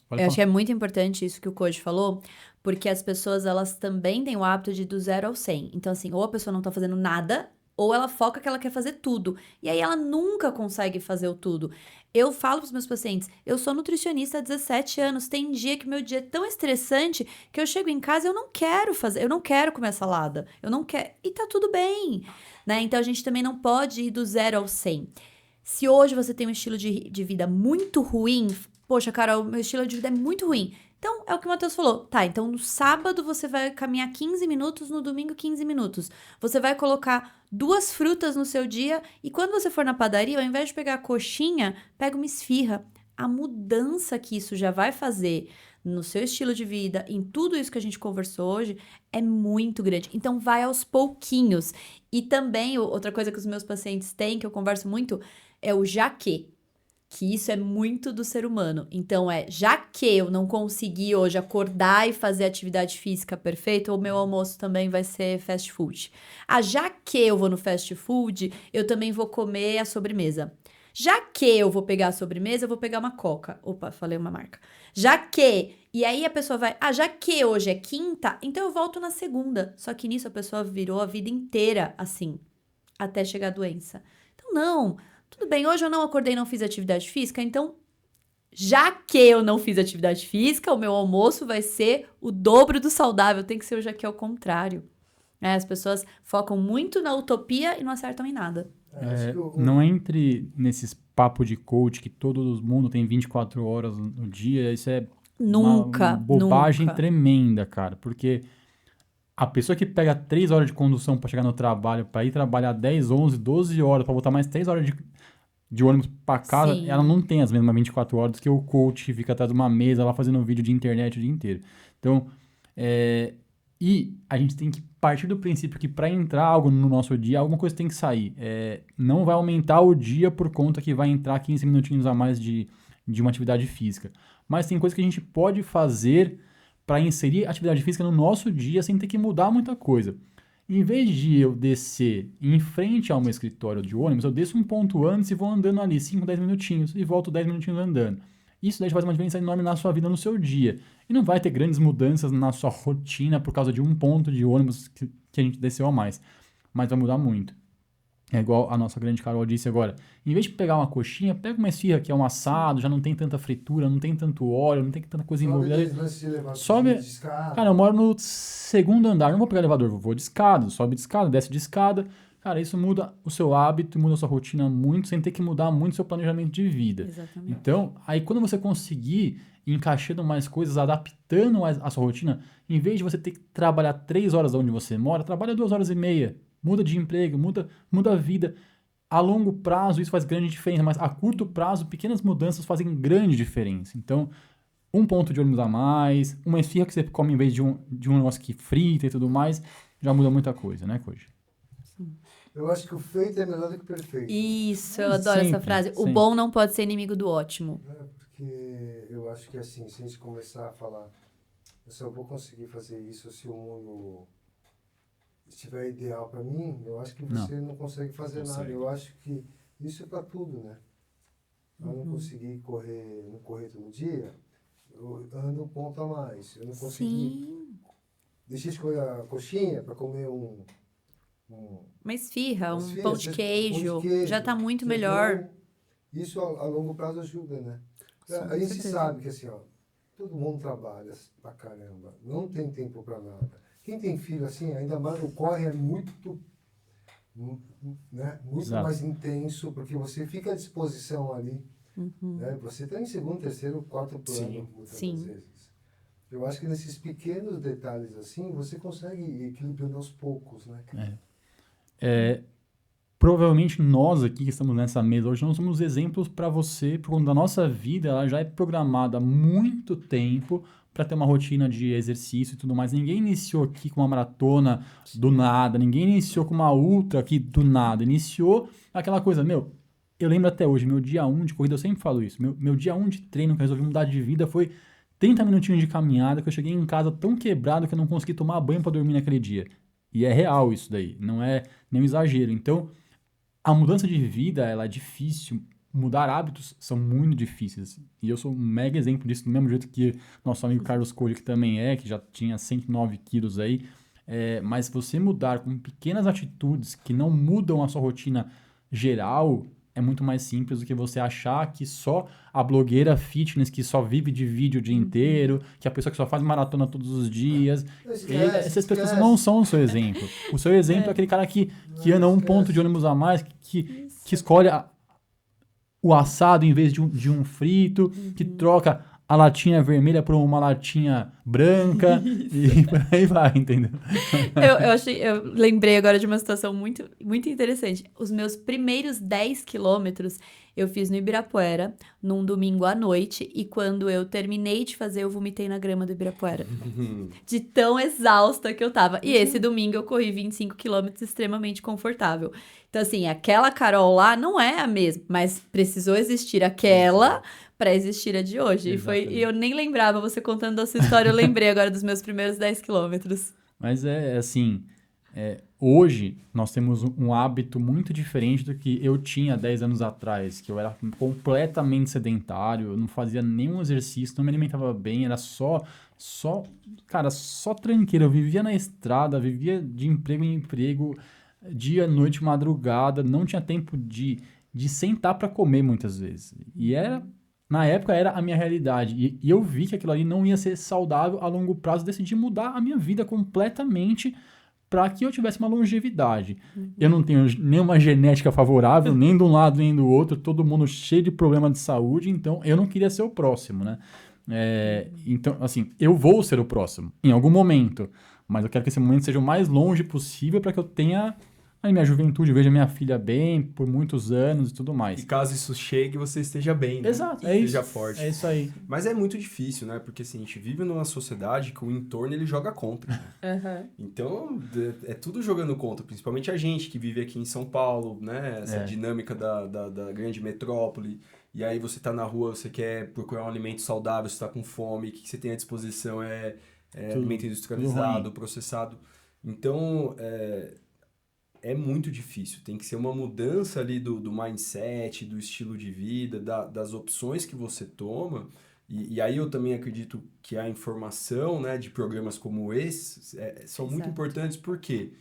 acho que é muito importante isso que o Koji falou, porque as pessoas, elas também têm o hábito de ir do 0 ao 100. Então, assim, ou a pessoa não tá fazendo nada, ou ela foca que ela quer fazer tudo. E aí ela nunca consegue fazer o tudo. Eu falo pros meus pacientes, eu sou nutricionista há 17 anos, tem dia que meu dia é tão estressante que eu chego em casa e eu não quero comer salada, eu não quero, e tá tudo bem, né? Então a gente também não pode ir do 0 ao 100. Se hoje você tem um estilo de vida muito ruim, poxa, Carol, meu estilo de vida é muito ruim. Então, é o que o Matheus falou. Tá, então no sábado você vai caminhar 15 minutos, no domingo 15 minutos. Você vai colocar 2 frutas no seu dia e quando você for na padaria, ao invés de pegar a coxinha, pega uma esfirra. A mudança que isso já vai fazer no seu estilo de vida, em tudo isso que a gente conversou hoje, é muito grande. Então, vai aos pouquinhos. E também, outra coisa que os meus pacientes têm, que eu converso muito, é o já que isso é muito do ser humano. Então, já que eu não consegui hoje acordar e fazer atividade física perfeita, o meu almoço também vai ser fast food. Já que eu vou no fast food, eu também vou comer a sobremesa. Já que eu vou pegar a sobremesa, eu vou pegar uma Coca. Opa, falei uma marca. Já que... E aí a pessoa vai... já que hoje é quinta, então eu volto na segunda. Só que nisso a pessoa virou a vida inteira assim, até chegar a doença. Então, não... Tudo bem, hoje eu não acordei e não fiz atividade física, então, já que eu não fiz atividade física, o meu almoço vai ser o dobro do saudável, tem que ser o já que é o contrário. As pessoas focam muito na utopia e não acertam em nada. Não entre nesses papos de coach que todo mundo tem 24 horas no dia, isso é uma bobagem tremenda, cara, porque... A pessoa que pega 3 horas de condução para chegar no trabalho, para ir trabalhar 10, 11, 12 horas, para voltar mais 3 horas de ônibus para casa, Sim. ela não tem as mesmas 24 horas que o coach fica atrás de uma mesa lá fazendo um vídeo de internet o dia inteiro. Então, e a gente tem que partir do princípio que para entrar algo no nosso dia, alguma coisa tem que sair. Não vai aumentar o dia por conta que vai entrar 15 minutinhos a mais de uma atividade física. Mas tem coisas que a gente pode fazer para inserir atividade física no nosso dia sem ter que mudar muita coisa. Em vez de eu descer em frente ao meu escritório de ônibus, eu desço um ponto antes e vou andando ali 5, 10 minutinhos e volto 10 minutinhos andando. Isso daí faz uma diferença enorme na sua vida, no seu dia. E não vai ter grandes mudanças na sua rotina por causa de um ponto de ônibus que a gente desceu a mais. Mas vai mudar muito. É igual a nossa grande Carol disse agora. Em vez de pegar uma coxinha, pega uma esfirra que é um assado, já não tem tanta fritura, não tem tanto óleo, não tem tanta coisa envolvida. Sobe. Cara, eu moro no 2º andar, não vou pegar elevador, vou de escada, sobe de escada, desce de escada. Cara, isso muda o seu hábito, muda a sua rotina muito, sem ter que mudar muito o seu planejamento de vida. Exatamente. Então, aí quando você conseguir ir encaixando mais coisas, adaptando mais a sua rotina, em vez de você ter que trabalhar 3 horas onde você mora, trabalha 2 horas e meia. Muda de emprego, muda a vida. A longo prazo isso faz grande diferença, mas a curto prazo pequenas mudanças fazem grande diferença. Então, um ponto de ônibus a mais, uma esfirra que você come em vez de um negócio que frita e tudo mais, já muda muita coisa, né, Koji? Eu acho que o feito é melhor do que o perfeito. Isso, eu adoro essa frase. O bom não pode ser inimigo do ótimo. Porque eu acho que assim, se a gente começar a falar, eu só vou conseguir fazer isso se o mundo estiver ideal para mim, eu acho que você não consegue fazer nada. Eu acho que isso é para tudo, né? Eu não consegui não correr todo dia, eu ando um ponto a mais. Eu não consegui. Deixei de comer a coxinha para comer uma esfirra, um pão de queijo, já está muito melhor. Isso a longo prazo ajuda, né? A gente sabe que assim, ó, todo mundo trabalha pra caramba, não tem tempo para nada. Quem tem filho assim, ainda mais o corre é muito mais intenso, porque você fica à disposição ali. Né? Você está em 2º, 3º, 4º plano, muitas vezes. Eu acho que nesses pequenos detalhes assim, você consegue ir equilibrando aos poucos, né? Provavelmente nós aqui que estamos nessa mesa hoje não somos exemplos para você, por conta da nossa vida, ela já é programada há muito tempo para ter uma rotina de exercício e tudo mais. Ninguém iniciou aqui com uma maratona do nada, ninguém iniciou com uma ultra aqui do nada, iniciou aquela coisa, eu lembro até hoje, meu dia 1 de corrida, eu sempre falo isso, meu dia 1 de treino que eu resolvi mudar de vida foi 30 minutinhos de caminhada, que eu cheguei em casa tão quebrado que eu não consegui tomar banho para dormir naquele dia. E é real isso daí, não é nenhum exagero. Então, a mudança de vida, ela é difícil. Mudar hábitos são muito difíceis. E eu sou um mega exemplo disso, do mesmo jeito que nosso amigo Carlos Coelho, que também que já tinha 109 quilos aí. Mas você mudar com pequenas atitudes que não mudam a sua rotina geral, é muito mais simples do que você achar que só a blogueira fitness, que só vive de vídeo o dia inteiro, que a pessoa que só faz maratona todos os dias. Essas pessoas não são o seu exemplo. O seu exemplo é aquele cara que anda um ponto de ônibus a mais, que escolhe o assado em vez de um frito, que troca a latinha vermelha por uma latinha branca e por aí vai, entendeu? Eu lembrei agora de uma situação muito, muito interessante. Os meus primeiros 10 quilômetros, Eu fiz no Ibirapuera, num domingo à noite, e quando eu terminei de fazer, eu vomitei na grama do Ibirapuera. De tão exausta que eu tava. E esse domingo eu corri 25 quilômetros extremamente confortável. Então, assim, aquela Carol lá não é a mesma, mas precisou existir aquela pra existir a de hoje. E eu nem lembrava, você contando a sua história, eu lembrei agora dos meus primeiros 10 quilômetros. Mas assim, hoje nós temos um hábito muito diferente do que eu tinha 10 anos atrás, que eu era completamente sedentário, eu não fazia nenhum exercício, não me alimentava bem, era só tranqueira. Eu vivia na estrada, vivia de emprego em emprego, dia, noite, madrugada, não tinha tempo de sentar para comer muitas vezes. E na época era a minha realidade. E eu vi que aquilo ali não ia ser saudável a longo prazo. Decidi mudar a minha vida completamente para que eu tivesse uma longevidade. Eu não tenho nenhuma genética favorável, nem de um lado nem do outro. Todo mundo cheio de problema de saúde. Então, eu não queria ser o próximo, né? Então, assim, eu vou ser o próximo em algum momento. Mas eu quero que esse momento seja o mais longe possível para que eu tenha a minha juventude, veja minha filha bem por muitos anos e tudo mais. E caso isso chegue, você esteja bem, né? Exato, esteja forte. É isso aí. Mas é muito difícil, né? Porque assim, a gente vive numa sociedade que o entorno ele joga contra. Né? Então, é tudo jogando contra. Principalmente a gente que vive aqui em São Paulo, né? Essa dinâmica da grande metrópole. E aí você tá na rua, você quer procurar um alimento saudável, você tá com fome, o que você tem à disposição é alimento industrializado, processado. Então, é muito difícil. Tem que ser uma mudança ali do mindset, do estilo de vida, das opções que você toma. E aí eu também acredito que a informação, né, de programas como esse são muito importantes. Por quê?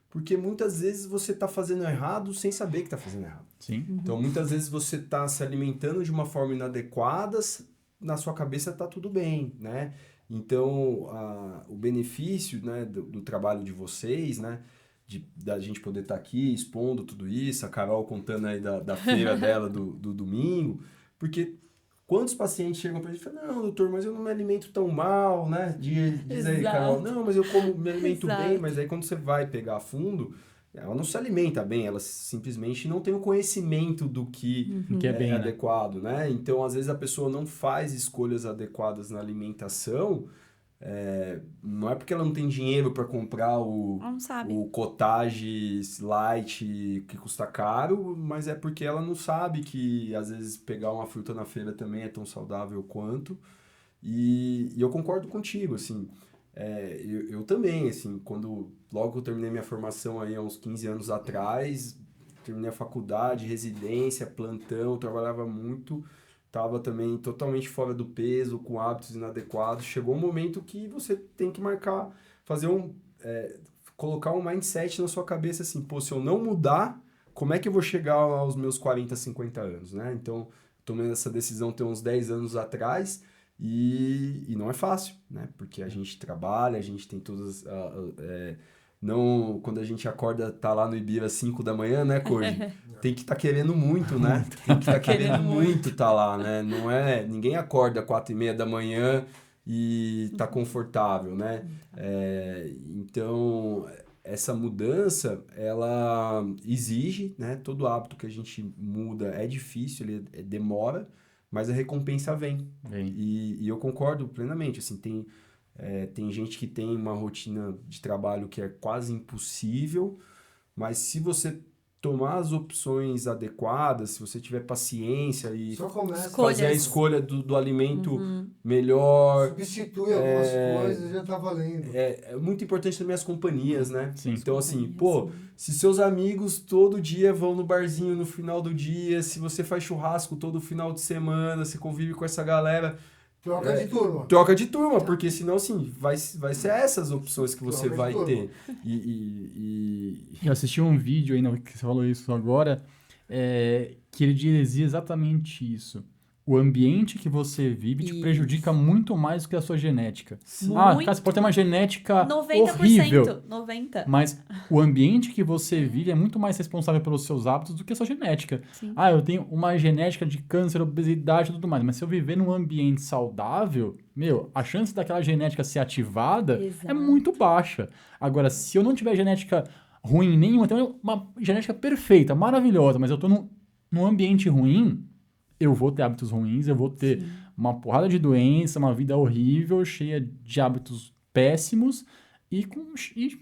Porque muitas vezes você está fazendo errado sem saber que está fazendo errado. Sim. Então, muitas vezes você está se alimentando de uma forma inadequada, na sua cabeça está tudo bem, né? Então, o benefício, né, do trabalho de vocês, né, da gente poder estar aqui expondo tudo isso, a Carol contando aí da feira dela do domingo, porque quantos pacientes chegam pra gente e falam, não, doutor, mas eu não me alimento tão mal, né? Diz aí, Carol, não, mas eu me alimento bem, mas aí quando você vai pegar a fundo, ela não se alimenta bem, ela simplesmente não tem o conhecimento do que é bem, adequado, né? Então, às vezes a pessoa não faz escolhas adequadas na alimentação. Não é porque ela não tem dinheiro para comprar o cottage light que custa caro, mas é porque ela não sabe que às vezes pegar uma fruta na feira também é tão saudável quanto. E eu concordo contigo, assim, eu também, assim, logo que eu terminei minha formação aí há uns 15 anos atrás, terminei a faculdade, residência, plantão, trabalhava muito. Estava também totalmente fora do peso, com hábitos inadequados. Chegou um momento que você tem que colocar um mindset na sua cabeça assim, pô, se eu não mudar, como é que eu vou chegar aos meus 40, 50 anos, né? Então, tomei essa decisão tem uns 10 anos atrás e não é fácil, né? Porque a gente trabalha, a gente tem todas... Não, quando a gente acorda, tá lá no Ibira às 5 da manhã, né, Cordi? Tem que estar querendo muito, né? Tem que estar querendo muito tá lá, né? Não ninguém acorda às 4h30 da manhã e tá confortável, né? Então, essa mudança, ela exige, né? Todo hábito que a gente muda é difícil, ele demora, mas a recompensa vem. E eu concordo plenamente, assim, tem gente que tem uma rotina de trabalho que é quase impossível, mas se você tomar as opções adequadas, se você tiver paciência e fazer a escolha do alimento melhor... Substitui algumas coisas, já tá valendo. É muito importante também as companhias, né? Sim. Então, assim, se seus amigos todo dia vão no barzinho no final do dia, se você faz churrasco todo final de semana, você convive com essa galera... Troca de turma, porque senão, assim, vai ser essas opções que você vai ter. Eu assisti um vídeo aí, que você falou isso agora, que ele dizia exatamente isso. O ambiente que você vive te prejudica muito mais do que a sua genética. Cara, você pode ter uma genética 90%, horrível. 90%. Mas o ambiente que você vive é muito mais responsável pelos seus hábitos do que a sua genética. Sim. Eu tenho uma genética de câncer, obesidade e tudo mais. Mas se eu viver num ambiente saudável, a chance daquela genética ser ativada é muito baixa. Agora, se eu não tiver genética ruim nenhuma, eu tenho uma genética perfeita, maravilhosa, mas eu tô num num ambiente ruim, eu vou ter hábitos ruins, eu vou ter uma porrada de doença, uma vida horrível, cheia de hábitos péssimos e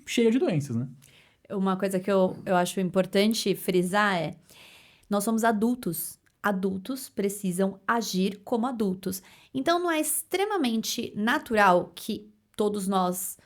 cheia de doenças, né? Uma coisa que eu acho importante frisar é: nós somos adultos. Adultos precisam agir como adultos. Então, não é extremamente natural que todos nós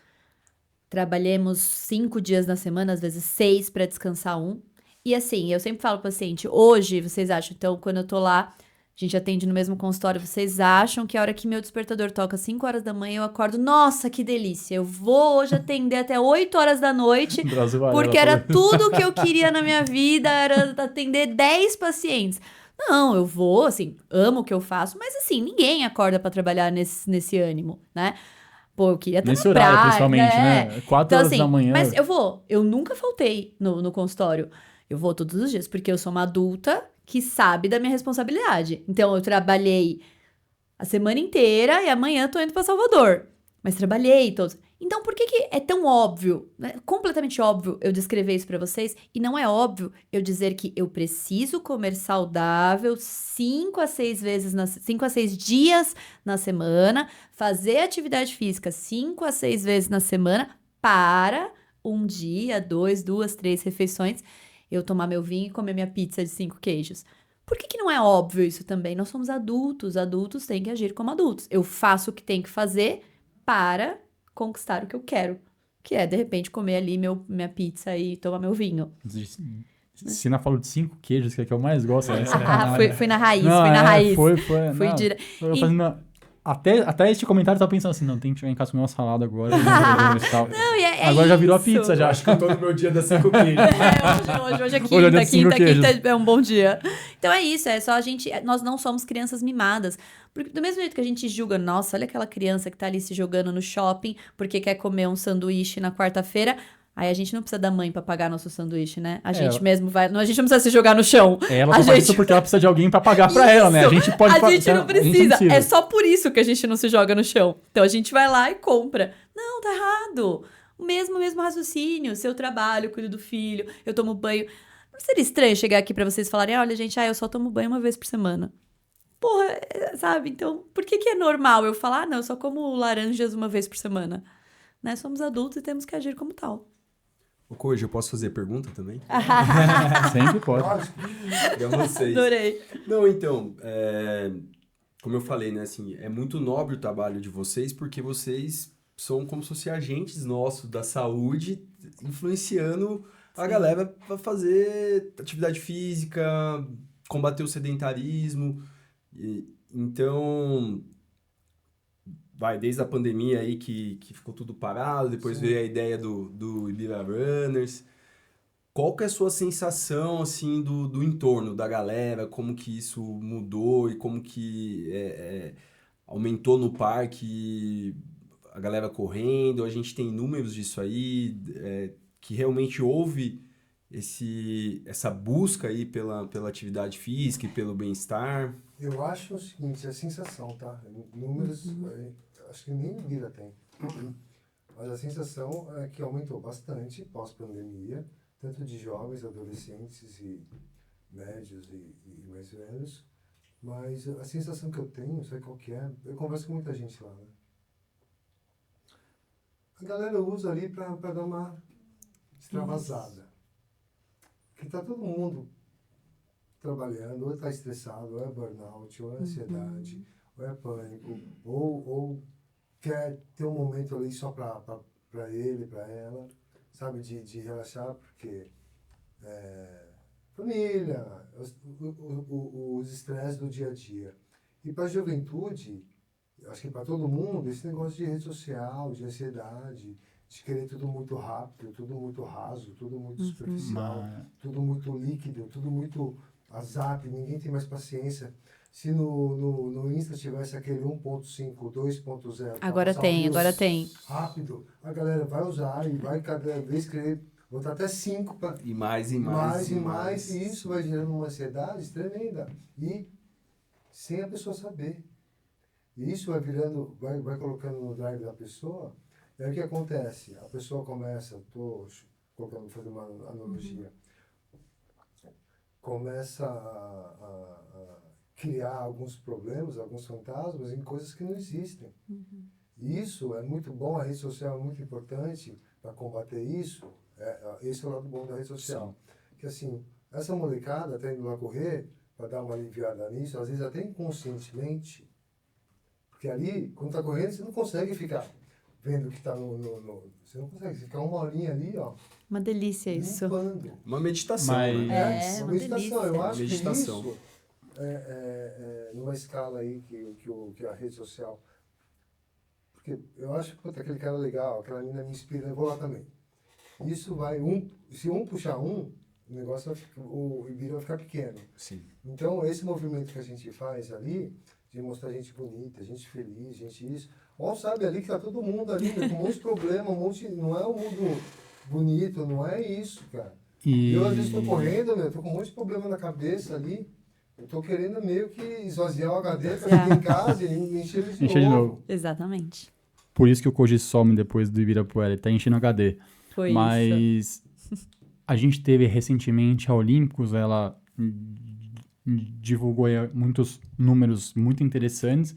trabalhemos 5 dias na semana, às vezes 6, para descansar um. E assim, eu sempre falo pro paciente, hoje, vocês acham, então, quando eu tô lá, a gente atende no mesmo consultório, vocês acham que a hora que meu despertador toca 5 horas da manhã, eu acordo, nossa, que delícia, eu vou hoje atender até 8 horas da noite, porque era tudo que eu queria na minha vida, era atender 10 pacientes. Não, eu vou, assim, amo o que eu faço, mas assim, ninguém acorda pra trabalhar nesse ânimo, né? Pô, eu queria estar Nesse na horário, praia, principalmente, né? 4 Então, horas assim, da manhã. mas eu nunca faltei no consultório. Eu vou todos os dias, porque eu sou uma adulta que sabe da minha responsabilidade. Então, eu trabalhei a semana inteira e amanhã tô indo pra Salvador. Mas trabalhei todos. Então, por que é tão óbvio, né? Completamente óbvio eu descrever isso pra vocês, e não é óbvio eu dizer que eu preciso comer saudável 5 a 6 dias na semana, fazer atividade física 5 a 6 vezes na semana para um dia, 2, 2, 3 refeições, eu tomar meu vinho e comer minha pizza de 5 queijos. Por que não é óbvio isso também? Nós somos adultos têm que agir como adultos. Eu faço o que tem que fazer para conquistar o que eu quero, que é, de repente, comer ali minha pizza e tomar meu vinho. Sina falou de 5 queijos, que é que eu mais gosto. Né? Fui na raiz, Não, fui na raiz. Foi. Fui dire... Até este comentário eu tava pensando assim, não, tem que chegar em casa comer uma salada agora. Não, e agora já virou a isso. pizza, já. Acho que eu tô no meu dia das 5 queijos. Hoje é Hoje é dia de 5 queijos. quinta é um bom dia. Então é isso, é só a gente... Nós não somos crianças mimadas. Porque do mesmo jeito que a gente julga, nossa, olha aquela criança que tá ali se jogando no shopping porque quer comer um sanduíche na quarta-feira... Aí a gente não precisa da mãe pra pagar nosso sanduíche, né? A gente mesmo vai... A gente não precisa se jogar no chão. Ela só faz isso porque ela precisa de alguém pra pagar pra ela, né? A gente pode... A gente não precisa. É só por isso que a gente não se joga no chão. Então a gente vai lá e compra. Não, tá errado. O mesmo raciocínio. Se eu trabalho, cuido do filho, eu tomo banho. Não seria estranho chegar aqui pra vocês falarem, olha, gente, eu só tomo banho uma vez por semana. Porra, sabe? Então, por que é normal eu falar, não, eu só como laranjas uma vez por semana? Né? Somos adultos e temos que agir como tal. Ô, Koji, eu posso fazer pergunta também? Sempre pode. Pra vocês. Adorei. Não, então, como eu falei, né, assim, é muito nobre o trabalho de vocês, porque vocês são como se fossem agentes nossos da saúde, influenciando a galera para fazer atividade física, combater o sedentarismo. Então, desde a pandemia aí que ficou tudo parado, depois veio a ideia do Ibira Runners. Qual que é a sua sensação, assim, do entorno, da galera, como que isso mudou e como que aumentou no parque a galera correndo? A gente tem números disso aí, que realmente houve essa busca aí pela atividade física e pelo bem-estar? Eu acho o seguinte, é sensação, tá? Números, acho que nem o Ibira tem. Mas a sensação é que aumentou bastante pós-pandemia, tanto de jovens, adolescentes e médios e mais velhos. Mas a sensação que eu tenho, sabe qual que é? Eu converso com muita gente lá, né? A galera usa ali para dar uma extravasada. Porque tá todo mundo trabalhando, ou está estressado, ou é burnout, ou é ansiedade, ou é pânico, ou quer ter um momento ali só para ele, para ela, sabe, de relaxar, porque família, os estresses do dia a dia. E para a juventude, acho que para todo mundo, esse negócio de rede social, de ansiedade, de querer tudo muito rápido, tudo muito raso, tudo muito superficial, tudo muito líquido, tudo muito a zap, ninguém tem mais paciência. Se no Insta tivesse aquele 1.5, 2.0... Agora tem. Rápido, a galera vai usar e vai cada vez querer botar até 5 para... E mais. E isso vai gerando uma ansiedade tremenda. E sem a pessoa saber. E isso vai virando, vai colocando no drive da pessoa. E aí o que acontece? A pessoa começa, fazendo uma analogia. começa a criar alguns problemas, alguns fantasmas em coisas que não existem. E isso é muito bom, a rede social é muito importante para combater isso. Esse é o lado bom da rede social. Que assim, essa molecada tá indo lá correr para dar uma aliviada nisso, às vezes até inconscientemente, porque ali, quando tá correndo, você não consegue ficar vendo o que tá você não consegue ficar uma horinha ali, ó. Uma delícia isso. Limpando. Uma meditação, Mas- né? Uma uma meditação. delícia. Eu acho Meditação. que isso, numa escala aí que a rede social... Porque eu acho que aquele cara legal, aquela menina me inspira, eu vou lá também. Isso vai... se um puxar o negócio o Ibira vai ficar pequeno. Sim. Então, esse movimento que a gente faz ali, de mostrar gente bonita, gente feliz, gente isso... Mal sabe ali que tá todo mundo ali, com um monte de problema, não é um mundo bonito, não é isso, cara. E Eu, às vezes, tô correndo, tô com um monte de problema na cabeça ali. Eu tô querendo meio que esvaziar o HD pra ficar em casa e encher ele Encher de novo. Exatamente. Por isso que o Koji some depois do Ibirapuera, ele tá enchendo HD. Foi isso. Mas a gente teve recentemente a Olímpicos, ela divulgou aí muitos números muito interessantes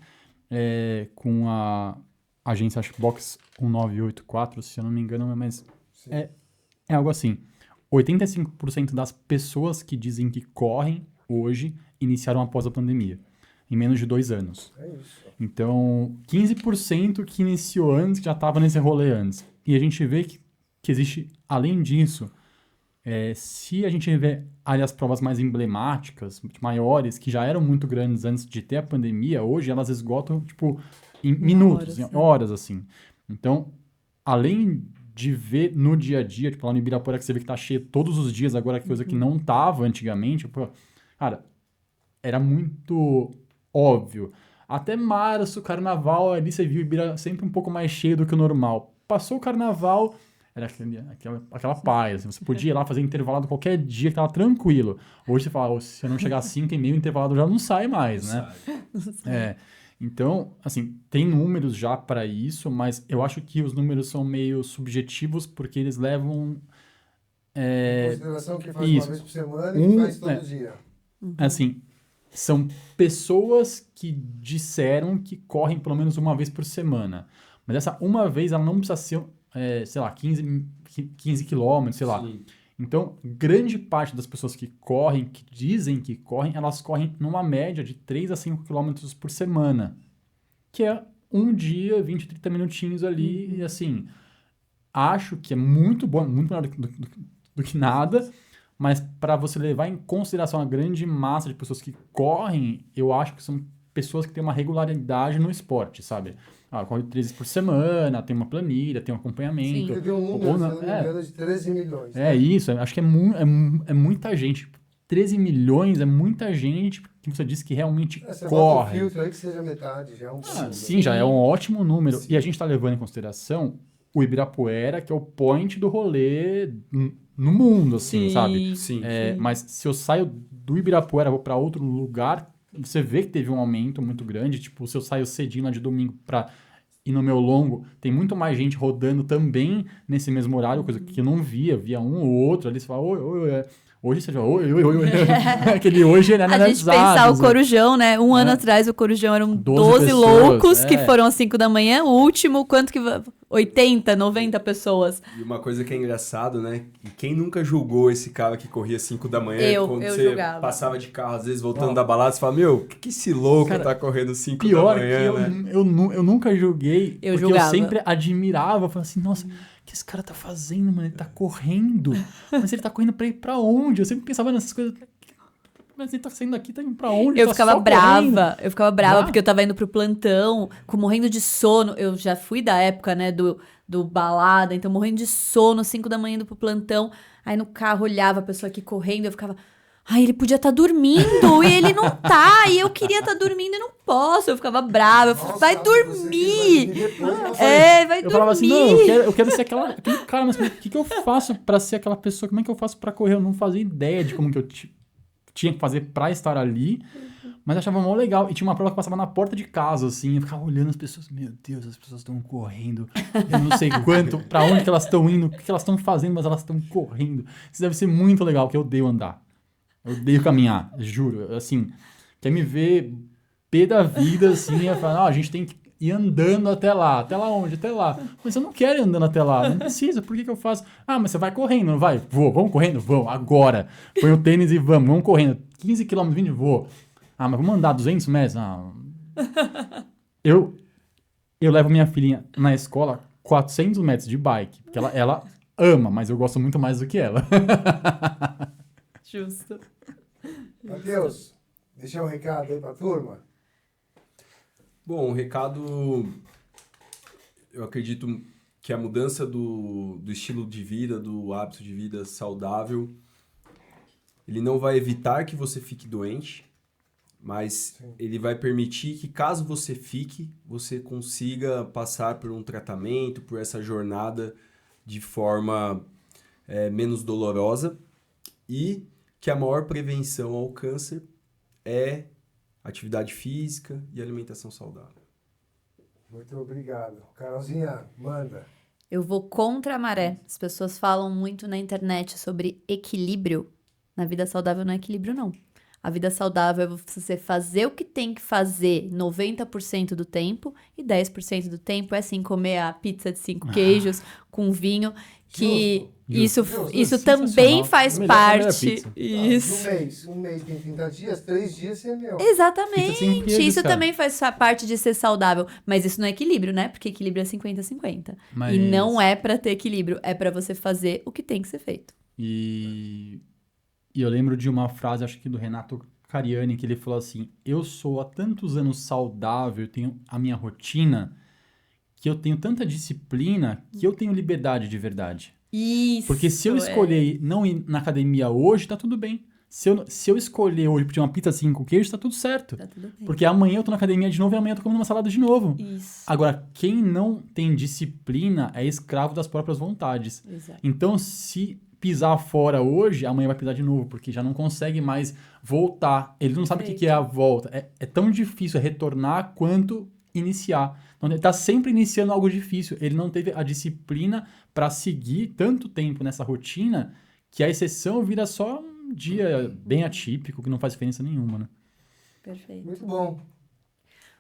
com a agência, acho que Box 1984, se eu não me engano, mas Sim. é algo assim. 85% das pessoas que dizem que correm hoje iniciaram após a pandemia, em menos de 2 anos. É isso. Então, 15% que iniciou antes, já estava nesse rolê antes. E a gente vê que existe, além disso, se a gente vê ali as provas mais emblemáticas, maiores, que já eram muito grandes antes de ter a pandemia, hoje elas esgotam, tipo, em minutos, em horas, assim. Então, além de ver no dia a dia, tipo, lá no Ibirapuera, que você vê que tá cheio todos os dias, agora, coisa que não tava antigamente, pô, cara, era muito óbvio. Até março, carnaval, ali você viu o Ibira sempre um pouco mais cheio do que o normal. Passou o carnaval, era aquela paz. Assim, você podia ir lá fazer intervalado qualquer dia que tava tranquilo. Hoje você fala, se eu não chegar às 5h30, o intervalado já não sai mais, né? Então, assim, tem números já para isso, mas eu acho que os números são meio subjetivos porque eles levam... Consideração que faz isso. uma vez por semana e que faz todo dia. Assim, são pessoas que disseram que correm pelo menos uma vez por semana. Mas essa uma vez, ela não precisa ser, sei lá, 15 quilômetros, sei lá. Sim. Então, grande parte das pessoas que correm, que dizem que correm, elas correm numa média de 3 a 5 quilômetros por semana. Que é um dia, 20, 30 minutinhos ali. E assim, acho que é muito bom, muito melhor do que nada. Mas para você levar em consideração a grande massa de pessoas que correm, eu acho que são pessoas que têm uma regularidade no esporte, sabe? Corre 3 vezes por semana, tem uma planilha, tem um acompanhamento. Sim. Você tem um número, se não me engano, de 13 milhões. É isso, acho que é muita gente. 13 milhões é muita gente que você disse que realmente Você bota um corre. filtro aí que seja metade, já é um pouco. Sim, já é um ótimo número. Sim. E a gente está levando em consideração o Ibirapuera, que é o point do rolê no mundo, assim, sabe? Sim. Mas se eu saio do Ibirapuera, vou para outro lugar, você vê que teve um aumento muito grande. Tipo, se eu saio cedinho lá de domingo para ir no meu longo, tem muito mais gente rodando também nesse mesmo horário, coisa que eu não via um ou outro ali. Você fala, oi. Hoje você fala, oi. Aquele hoje, né? A gente pensar o Corujão, né? Um ano atrás o Corujão eram 12 pessoas, loucos que foram às 5 da manhã. O último, quanto que... 80, 90 pessoas. E uma coisa que é engraçado, né? E quem nunca julgou esse cara que corria 5 da manhã quando eu você julgava. passava de carro, às vezes voltando da balada, você fala, meu, que esse louco Cara, tá correndo 5 da pior manhã, que né? eu nunca julguei, Eu porque julgava. eu sempre admirava, falava assim, nossa, o que esse cara tá fazendo, mano? Ele tá correndo, mas ele tá correndo pra ir pra onde? Eu sempre pensava nessas coisas, mas ele tá saindo daqui, tá indo pra onde? Eu Tá ficava só brava, correndo. porque eu tava indo pro plantão, morrendo de sono. Eu já fui da época, né, do balada, então morrendo de sono, 5 da manhã indo pro plantão. Aí no carro olhava a pessoa aqui correndo, eu ficava... Ai, ele podia estar dormindo e ele não tá. E eu queria estar dormindo e não posso. Eu ficava brava. Eu falava, vai dormir. Vai Eu falava assim, dormir. não, eu quero ser aquele cara, mas o que eu faço pra ser aquela pessoa? Como é que eu faço pra correr? Eu não fazia ideia de como que eu tinha que fazer pra estar ali, mas eu achava mó legal. E tinha uma prova que passava na porta de casa, assim, eu ficava olhando as pessoas, meu Deus, as pessoas estão correndo, eu não sei quanto, pra onde que elas estão indo, o que elas estão fazendo, mas elas estão correndo. Isso deve ser muito legal, porque eu odeio andar. Eu odeio caminhar, juro. Assim, quer me ver pé da vida, assim, e falar, a gente tem que ir andando até lá. Até lá onde? Até lá. Mas eu não quero ir andando até lá. Não precisa. Por que que eu faço? Ah, mas você vai correndo, não vai? Vou. Vamos correndo? Vamos. Agora. Põe o tênis e vamos correndo. 15 km vindo, vou. Ah, mas vamos andar 200 metros? Ah. Eu levo minha filhinha na escola 400 metros de bike. Porque ela ama, mas eu gosto muito mais do que ela. Justo. Matheus, deixar um recado aí pra turma. Bom, o recado, eu acredito que a mudança do estilo de vida, do hábito de vida saudável, ele não vai evitar que você fique doente, mas ele vai permitir que, caso você fique, você consiga passar por um tratamento, por essa jornada de forma menos dolorosa, e que a maior prevenção ao câncer é atividade física e alimentação saudável. Muito obrigado. Carolzinha, manda. Eu vou contra a maré. As pessoas falam muito na internet sobre equilíbrio. Na vida saudável não é equilíbrio, não. A vida saudável é você fazer o que tem que fazer 90% do tempo e 10% do tempo é assim, comer a pizza de 5 queijos com vinho, que isso também faz parte. Um mês tem 30 dias, 3 dias você é meu. Exatamente. Queijos, Isso cara. também faz parte de ser saudável. Mas isso não é equilíbrio, né? Porque equilíbrio é 50-50. Mas- E não é pra ter equilíbrio, é pra você fazer o que tem que ser feito. E eu lembro de uma frase, acho que do Renato Cariani, que ele falou assim: eu sou há tantos anos saudável, eu tenho a minha rotina, que eu tenho tanta disciplina que eu tenho liberdade de verdade. Isso. Porque se eu escolher não ir na academia hoje, tá tudo bem. Se eu escolher hoje pedir uma pizza 5 queijos, tá tudo certo. Tá tudo bem. Porque amanhã eu tô na academia de novo e amanhã eu tô comendo uma salada de novo. Isso. Agora, quem não tem disciplina é escravo das próprias vontades. Exato. Então, se pisar fora hoje, amanhã vai pisar de novo, porque já não consegue mais voltar. Ele não sabe o que é a volta. É tão difícil retornar quanto iniciar. Então, ele está sempre iniciando algo difícil. Ele não teve a disciplina para seguir tanto tempo nessa rotina que a exceção vira só um dia bem atípico, que não faz diferença nenhuma, né? Perfeito. Muito bom.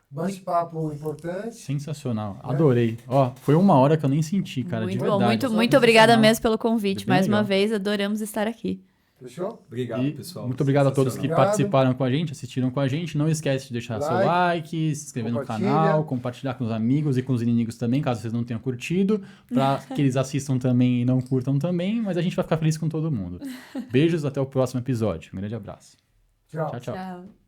Bate-papo importante. Sensacional. Adorei. Ó, foi 1 hora que eu nem senti, cara, de Muito bom, verdade. muito obrigada Sensacional. mesmo pelo convite. Foi bem Mais uma legal. vez, adoramos estar aqui. Fechou? Obrigado, E pessoal. muito obrigado a todos que Obrigado. participaram com a gente, assistiram com a gente. Não esquece de deixar seu like, se inscrever no compartilha. canal, compartilhar com os amigos e com os inimigos também, caso vocês não tenham curtido, para que eles assistam também e não curtam também, mas a gente vai ficar feliz com todo mundo. Beijos, até o próximo episódio. Um grande abraço. Tchau. Tchau, tchau. Tchau.